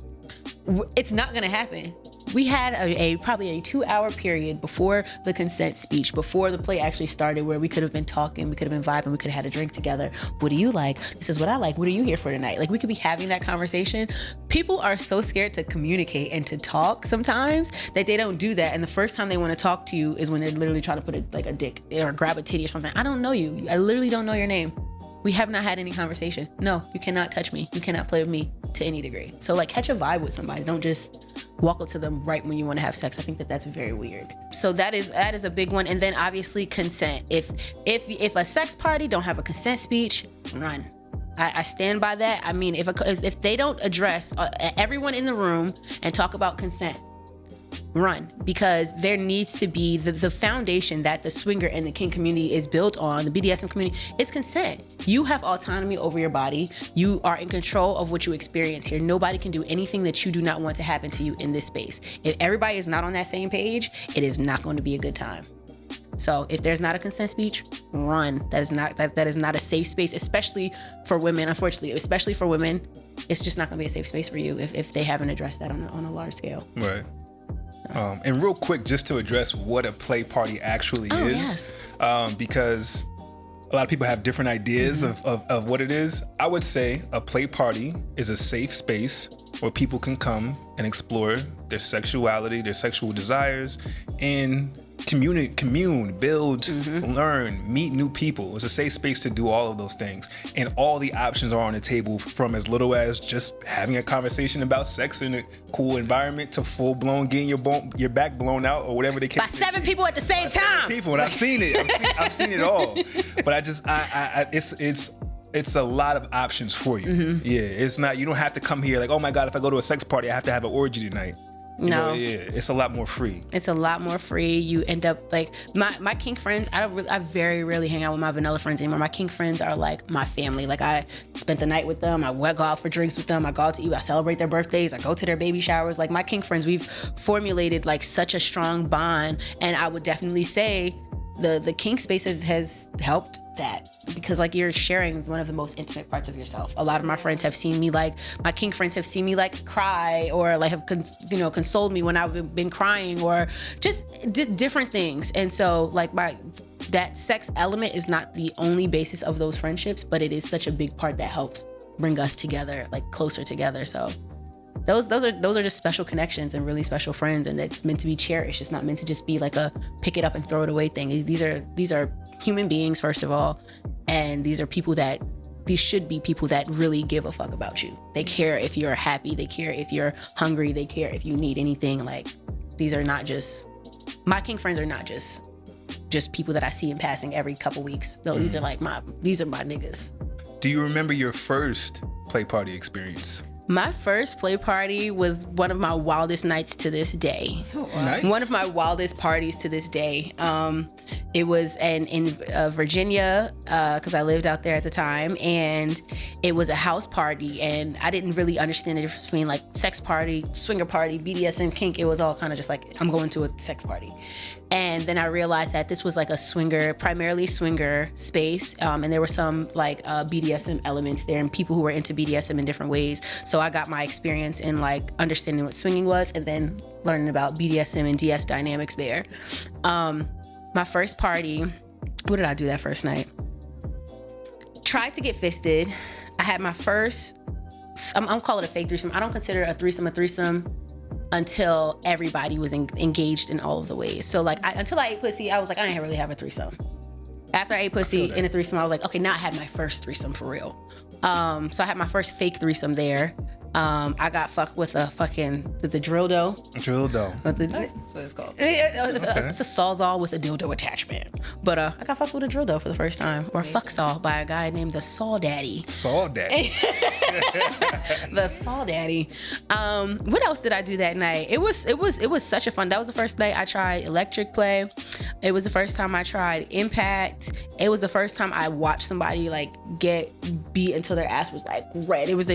it's not gonna happen. We had probably a 2-hour period before the consent speech, before the play actually started, where we could have been talking, we could have been vibing, we could have had a drink together. What do you like? This is what I like. What are you here for tonight? Like, we could be having that conversation. People are so scared to communicate and to talk sometimes that they don't do that. And the first time they want to talk to you is when they're literally trying to put a dick or grab a titty or something. I don't know you. I literally don't know your name. We have not had any conversation. No, you cannot touch me. You cannot play with me to any degree. So like, catch a vibe with somebody. Don't just walk up to them right when you want to have sex. I think that's very weird. So that is a big one. And then obviously consent. If a sex party don't have a consent speech, run. I stand by that. I mean, if they don't address everyone in the room and talk about consent, run, because there needs to be the foundation that the swinger and the kink community is built on, the BDSM community, is consent. You have autonomy over your body. You are in control of what you experience here. Nobody can do anything that you do not want to happen to you in this space. If everybody is not on that same page, it is not going to be a good time. So if there's not a consent speech, run. That is not a safe space, especially for women. Unfortunately, especially for women, it's just not going to be a safe space for you if they haven't addressed that on a large scale. Right. And real quick, just to address what a play party actually is, because a lot of people have different ideas of what it is. I would say a play party is a safe space where people can come and explore their sexuality, their sexual desires, and commune, build, learn, meet new people. It's a safe space to do all of those things. And all the options are on the table, from as little as just having a conversation about sex in a cool environment to full blown getting your back blown out or whatever they can. By 7 people at the same time. People, and I've seen it. I've seen it all. But it's a lot of options for you. Yeah, it's not, you don't have to come here like, oh my God, if I go to a sex party, I have to have an orgy tonight. It's a lot more free. It's a lot more free. You end up like my kink friends. I very rarely hang out with my vanilla friends anymore. My kink friends are like my family. Like, I spent the night with them. I go out for drinks with them. I go out to eat. I celebrate their birthdays. I go to their baby showers. Like, my kink friends, we've formulated like such a strong bond. And I would definitely say the kink space has helped that, because like, you're sharing one of the most intimate parts of yourself. A lot of my friends have seen me, like my kink friends have seen me like cry, or like have consoled me when I've been crying, or just different things. And so like, that sex element is not the only basis of those friendships, but it is such a big part that helps bring us together, like closer together. So those are just special connections and really special friends, and it's meant to be cherished. It's not meant to just be like a pick it up and throw it away thing. These are human beings, first of all, and these should be people that really give a fuck about you. They care if you're happy, they care if you're hungry, they care if you need anything. Like, these are not just, my kink friends are not just people that I see in passing every couple weeks. No, these are my niggas. Do you remember your first play party experience? My first play party was one of my wildest nights to this day. Oh, wow. Nice. One of my wildest parties to this day. It was in Virginia, because I lived out there at the time, and it was a house party, and I didn't really understand the difference between like sex party, swinger party, BDSM, kink. It was all kind of just like, I'm going to a sex party. And then I realized that this was like a primarily swinger space. And there were some like BDSM elements there, and people who were into BDSM in different ways. So I got my experience in like understanding what swinging was, and then learning about BDSM and DS dynamics there. My first party, what did I do that first night? Tried to get fisted. I had my first, I'm calling it a fake threesome. I don't consider a threesome a threesome. until everybody was engaged in all of the ways. So like until I ate pussy, I was like, I ain't really have a threesome. After I ate pussy in a threesome, I was like, okay, now I had my first threesome for real. So I had my first fake threesome there. I got fucked with a fucking the drill dough. Drill dough. That's what it's called. It's a sawzall with a dildo attachment. But I got fucked with a drill dough for the first time, or fuck saw by a guy named the Saw Daddy. Saw Daddy. The Saw Daddy. What else did I do that night? It was such a fun. That was the first night I tried electric play. It was the first time I tried impact. It was the first time I watched somebody like get beat until their ass was like red. It was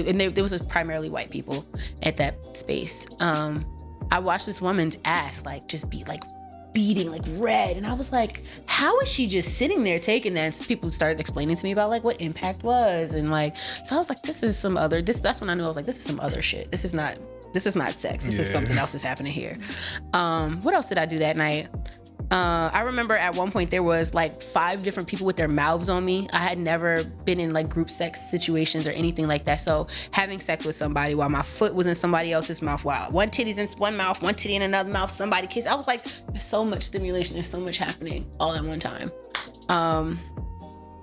primarily white people at that space. I watched this woman's ass like just be like beating like red, and I was like, how is she just sitting there taking that? And so people started explaining to me about like what impact was, and like, so I was like, that's when I knew I was like, this is some other shit. This is not sex. This is something else that's happening here. What else did I do that night? I remember at one point there was like 5 different people with their mouths on me. I had never been in like group sex situations or anything like that. So having sex with somebody while my foot was in somebody else's mouth, while one titty's in one mouth, one titty in another mouth, somebody kiss. I was like, there's so much stimulation, there's so much happening all at one time.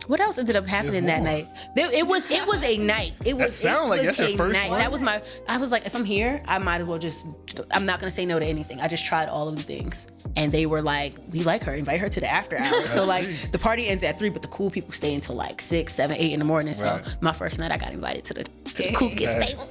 What else ended up happening that night? It was a night. That sounds like that's your first night. one. That was I was like, if I'm here, I might as well I'm not gonna say no to anything. I just tried all of the things. And they were like, we like her, invite her to the after hours. So like the party ends at 3, but the cool people stay until like 6, 7, 8 in the morning. So my first night I got invited to the cool kids table.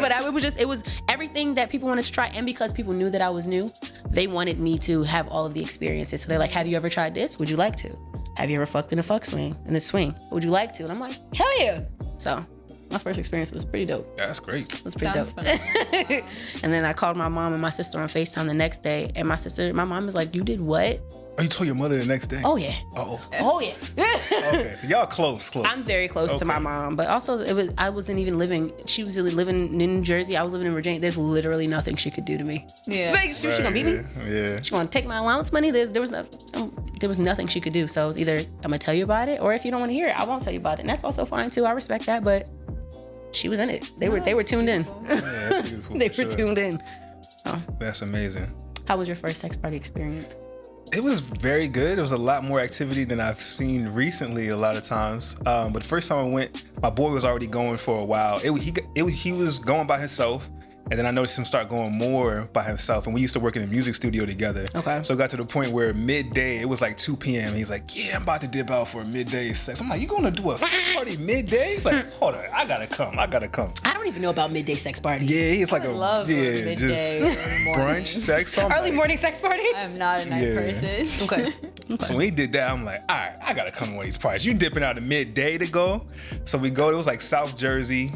But it was everything that people wanted to try. And because people knew that I was new, they wanted me to have all of the experiences. So they're like, have you ever tried this? Would you like to? Have you ever fucked in the swing? Would you like to? And I'm like, hell yeah. So my first experience was pretty dope. That's great. It was pretty dope. And then I called my mom and my sister on FaceTime the next day. And my mom was like, you did what? Oh, you told your mother the next day? Oh, yeah. Oh yeah. Okay, so y'all close. I'm very close to my mom. But also, I wasn't even living, she was living in New Jersey. I was living in Virginia. There's literally nothing she could do to me. Yeah. Like, she gonna beat me? Yeah. She gonna take my allowance money? There was nothing she could do. So it was either, I'm gonna tell you about it, or if you don't want to hear it, I won't tell you about it. And that's also fine too. I respect that, but she was in it. They were tuned in. Yeah, that's beautiful. They were tuned in. Oh. That's amazing. How was your first sex party experience? It was very good. It was a lot more activity than I've seen recently a lot of times. But the first time I went, my boy was already going for a while. He was going by himself. And then I noticed him start going more by himself. And we used to work in a music studio together. Okay. So it got to the point where midday, it was like 2 p.m. He's like, yeah, I'm about to dip out for a midday sex. I'm like, you gonna do a sex party midday? He's like, hold on, I gotta come. I don't even know about midday sex parties. Yeah, he's like midday just brunch sex. Early morning sex party? I'm not a night person. Okay. So when he did that, I'm like, all right, I gotta come to one of these parties. You dipping out at midday to go? So we go, it was like South Jersey.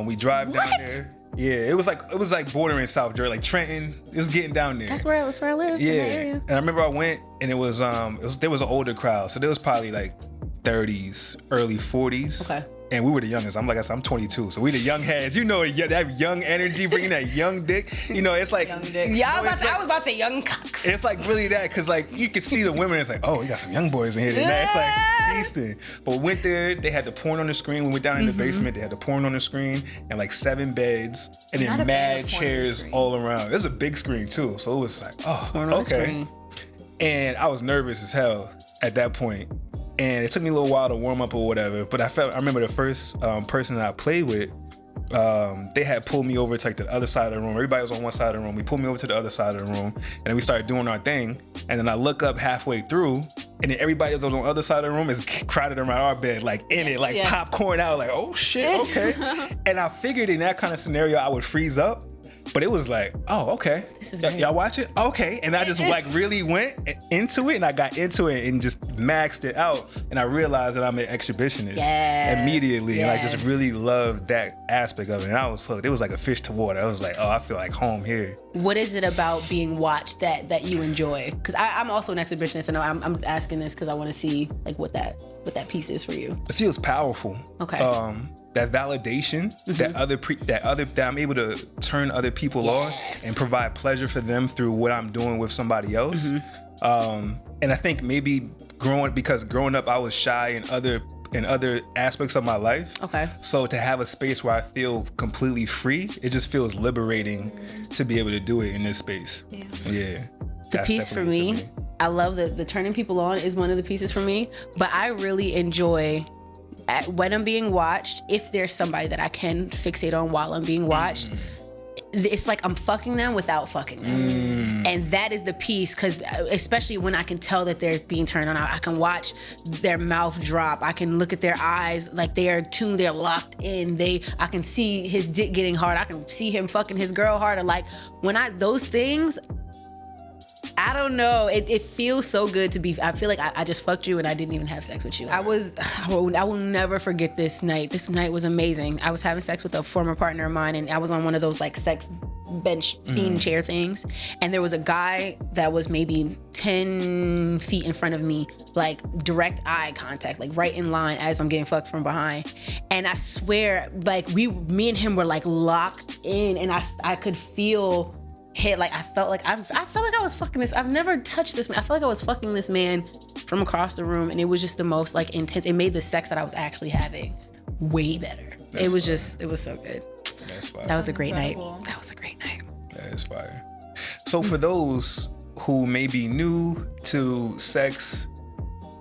We drive down there. Yeah, it was like bordering South Jersey, like Trenton. It was getting down there. That's where I live. Yeah, in that area. And I remember I went, and there was an older crowd, so there was probably like 30s, early 40s. Okay. And we were the youngest. I'm 22, so we the young heads. You know, that young energy, bringing that young dick. You know, it's like, yeah, I was about to say young cock. It's like really that, because like you can see the women. It's like, oh, you got some young boys in here tonight. It's like Easton. But we went there. They had the porn on the screen. We went down in the basement. They had the porn on the screen and like 7 beds and then mad chairs all around. It was a big screen too, so it was like, oh, porn on the screen. And I was nervous as hell at that point. And it took me a little while to warm up or whatever, but I remember the first person that I played with, they had pulled me over to like the other side of the room. Everybody was on one side of the room. We pulled me over to the other side of the room, and then we started doing our thing. And then I look up halfway through, and then everybody else on the other side of the room is crowded around our bed, like in it, like popcorn out, like, oh shit, okay. And I figured in that kind of scenario, I would freeze up. But it was like, oh, okay. This is great. Y'all watch it? Okay. And I just like really went into it, and I got into it and just maxed it out. And I realized that I'm an exhibitionist immediately. And I just really loved that aspect of it. And I was hooked. It was like a fish to water. I was like, oh, I feel like home here. What is it about being watched that you enjoy? Because I'm also an exhibitionist, and I'm asking this because I want to see like what that piece is for you. It feels powerful. Okay. That validation, that I'm able to turn other people on and provide pleasure for them through what I'm doing with somebody else. And I think maybe growing up, I was shy and other in other aspects of my life. Okay. So to have a space where I feel completely free, it just feels liberating to be able to do it in this space. Yeah. The piece for me, I love the turning people on is one of the pieces for me, but I really enjoy when I'm being watched, if there's somebody that I can fixate on while I'm being watched, it's like I'm fucking them without fucking them. And that is the piece, because especially when I can tell that they're being turned on, I can watch their mouth drop. I can look at their eyes like they are tuned, they're locked in. I can see his dick getting hard. I can see him fucking his girl harder. Like those things, I don't know. It feels so good to be. I feel like I just fucked you and I didn't even have sex with you. I will never forget this night. This night was amazing. I was having sex with a former partner of mine, and I was on one of those like sex bench bean chair things, and there was a guy that was maybe 10 feet in front of me, like direct eye contact, like right in line as I'm getting fucked from behind. And I swear, like me and him were like locked in, and I could feel hit. Like I felt like I was fucking this. I've never touched this man. I felt like I was fucking this man from across the room, and it was just the most like intense. It made the sex that I was actually having way better. It was so good. That's fire. That was a great night. That was a great night. That is fire. So for those who may be new to sex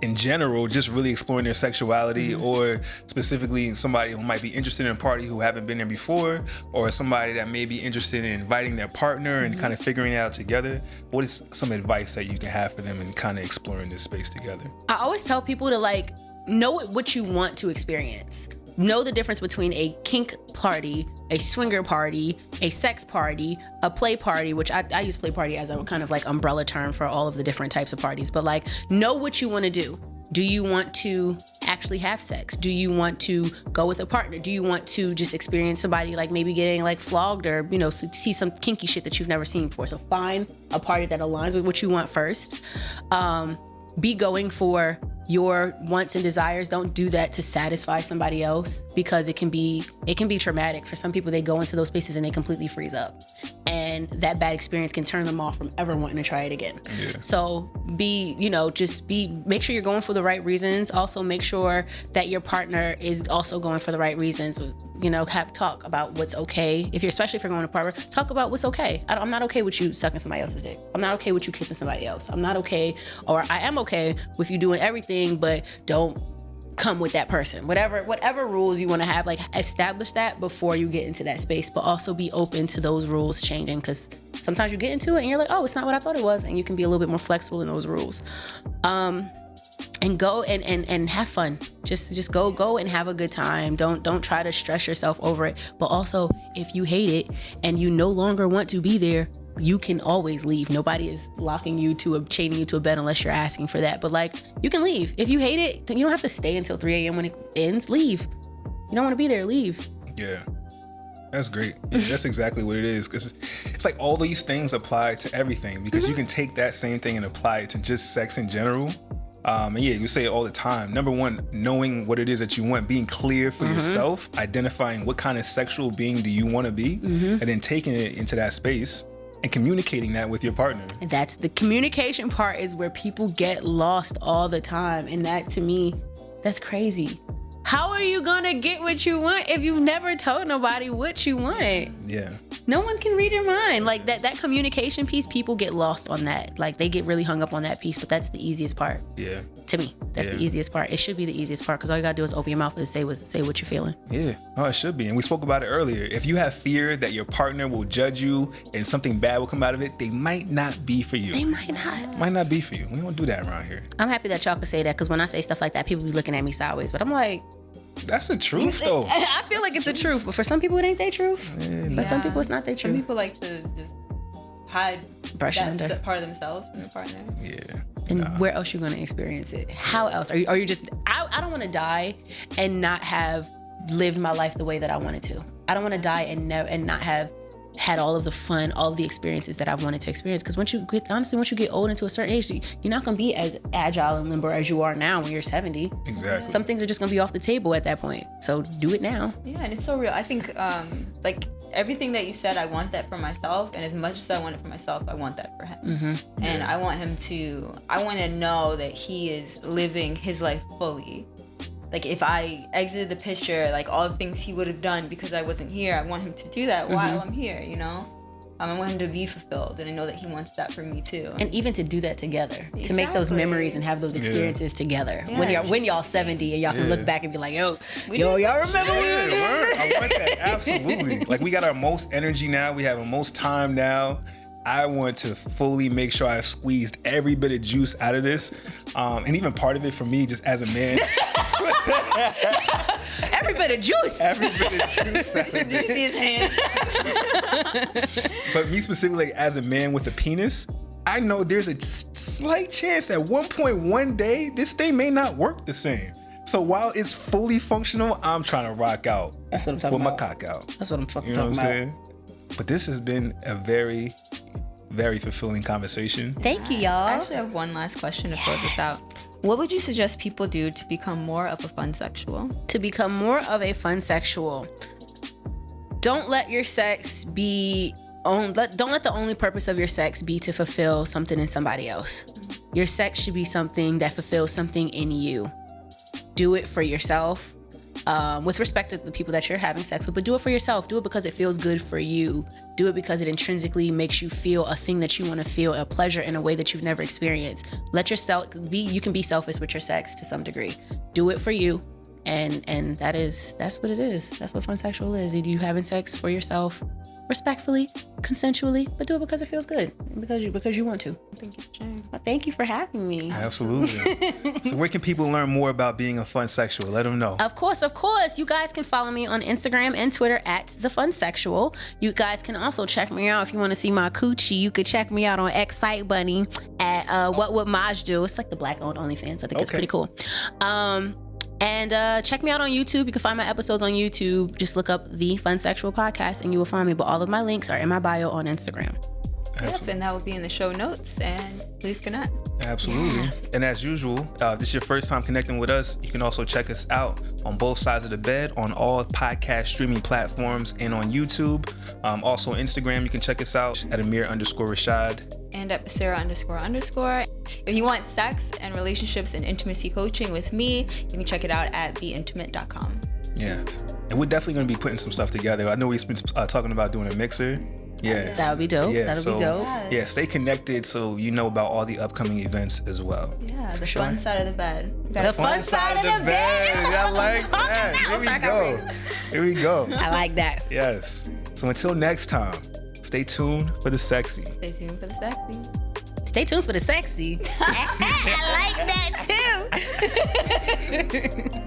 in general, just really exploring their sexuality, or specifically somebody who might be interested in a party who haven't been there before, or somebody that may be interested in inviting their partner and kind of figuring it out together, what is some advice that you can have for them in kind of exploring this space together? I always tell people to like know what you want to experience. Know the difference between a kink party, a swinger party, a sex party, a play party, which I use play party as a kind of like umbrella term for all of the different types of parties. But like, know what you want to do. Do you want to actually have sex? Do you want to go with a partner? Do you want to just experience somebody like maybe getting like flogged, or, you know, see some kinky shit that you've never seen before? So find a party that aligns with what you want first. Be going for your wants and desires. Don't do that to satisfy somebody else, because it can be traumatic. For some people, they go into those spaces and they completely freeze up, and that bad experience can turn them off from ever wanting to try it again. Yeah. So make sure you're going for the right reasons. Also make sure that your partner is also going for the right reasons. You know, talk about what's okay. Especially if you're going to a partner, talk about what's okay. I'm not okay with you sucking somebody else's dick. I'm not okay with you kissing somebody else. I'm not okay, or I am okay with you doing everything, but don't come with that person. Whatever rules you want to have, like establish that before you get into that space, but also be open to those rules changing, because sometimes you get into it and you're like, oh, it's not what I thought it was, and you can be a little bit more flexible in those rules. And go and have fun. Just go and have a good time. Don't try to stress yourself over it. But also, if you hate it and you no longer want to be there, you can always leave. Nobody is chaining you to a bed unless you're asking for that. But like, you can leave. If you hate it, you don't have to stay until 3 a.m. when it ends. Leave. You don't want to be there, leave. Yeah. That's great. Yeah, that's exactly what it is. Because it's like all these things apply to everything, because you can take that same thing and apply it to just sex in general. And yeah, you say it all the time. Number one, knowing what it is that you want, being clear for yourself, identifying what kind of sexual being do you want to be, and then taking it into that space and communicating that with your partner. And that's the communication part, is where people get lost all the time. And that, to me, that's crazy. How are you gonna get what you want if you've never told nobody what you want? Yeah. No one can read your mind. Like that communication piece, people get lost on that. Like they get really hung up on that piece, but that's the easiest part. Yeah. To me, that's the easiest part. It should be the easiest part, because all you gotta do is open your mouth and say what you're feeling. Yeah. Oh, it should be. And we spoke about it earlier. If you have fear that your partner will judge you and something bad will come out of it, they might not be for you. They might not. Might not be for you. We don't do that around here. I'm happy that y'all can say that, because when I say stuff like that, people be looking at me sideways. But I'm like, that's the truth, though. I feel like it's the truth, but for some people it ain't their truth. For some people it's not their truth. Some people like to just hide that part of themselves from their partner. Yeah. And where else you gonna experience it? How else? Are you just? I don't want to die and not have lived my life the way that I wanted to. I don't want to die and not have had all of the fun, all of the experiences that I've wanted to experience. Because once you get old into a certain age, you're not going to be as agile and limber as you are now when you're 70. Exactly. Some things are just going to be off the table at that point. So do it now. Yeah, and it's so real. I think like everything that you said, I want that for myself. And as much as I want it for myself, I want that for him. Mm-hmm. And I want to know that he is living his life fully. like if I exited the picture, like all the things he would have done because I wasn't here, I want him to do that while I'm here, you know? I want him to be fulfilled, and I know that he wants that for me too. And even to do that together, to make those memories and have those experiences together. Yeah. When y'all 70 and y'all can look back and be like, y'all remember when we did this? I want that, absolutely. Like, we got our most energy now. We have our most time now. I want to fully make sure I've squeezed every bit of juice out of this. And even part of it for me, just as a man. Every bit of juice. Every bit of juice. Did you see his hand? But me specifically, as a man with a penis, I know there's a slight chance at one day, this thing may not work the same. So while it's fully functional, I'm trying to rock out. That's what I'm talking with about. my cock out. That's what I'm fucking You know talking what I'm about. saying? But this has been a very, very fulfilling conversation. Thank you, I y'all. actually have one last question to close this out. What would you suggest people do to become more of a funsexual? To become more of a funsexual, don't let your sex be don't let the only purpose of your sex be to fulfill something in somebody else. Your sex should be something that fulfills something in you. Do it for yourself, with respect to the people that you're having sex with, but do it for yourself. Do it because it feels good for you. Do it because it intrinsically makes you feel a thing that you want to feel, a pleasure in a way that you've never experienced. Let yourself be, you can be selfish with your sex to some degree. Do it for you. And that's what it is. That's what funsexual is. You having sex for yourself, respectfully, consensually, but do it because it feels good, because you want to. Thank you, Jane. Well, thank you for having me. Absolutely. So where can people learn more about being a funsexual? Let them know. Of course. You guys can follow me on Instagram and Twitter at The Funsexual. You guys can also check me out if you want to see my coochie. You could check me out on Excite Bunny at What Would Maj Do? It's like the black-owned OnlyFans. I think it's pretty cool. And check me out on YouTube. You can find my episodes on YouTube. Just look up The Funsexual Podcast and you will find me. But all of my links are in my bio on Instagram. Yep, and that will be in the show notes. And please connect. Absolutely. Yes. And as usual, if this is your first time connecting with us, you can also check us out on both sides of the bed on all podcast streaming platforms and on YouTube. Also on Instagram, you can check us out at Ahmir_Rashad. And at Basirah__. If you want sex and relationships and intimacy coaching with me, you can check it out at theintimate.com. Yes. And we're definitely going to be putting some stuff together. I know we've been talking about doing a mixer. Yeah. That would be dope. Yeah, That'll be dope. Yes. Yeah, stay connected so you know about all the upcoming events as well. Yeah, the fun side of the bed. The fun side of the bed. I like that. Here we go. I like that. Yes. So until next time, stay tuned for the sexy. Stay tuned for the sexy. Stay tuned for the sexy. I like that too.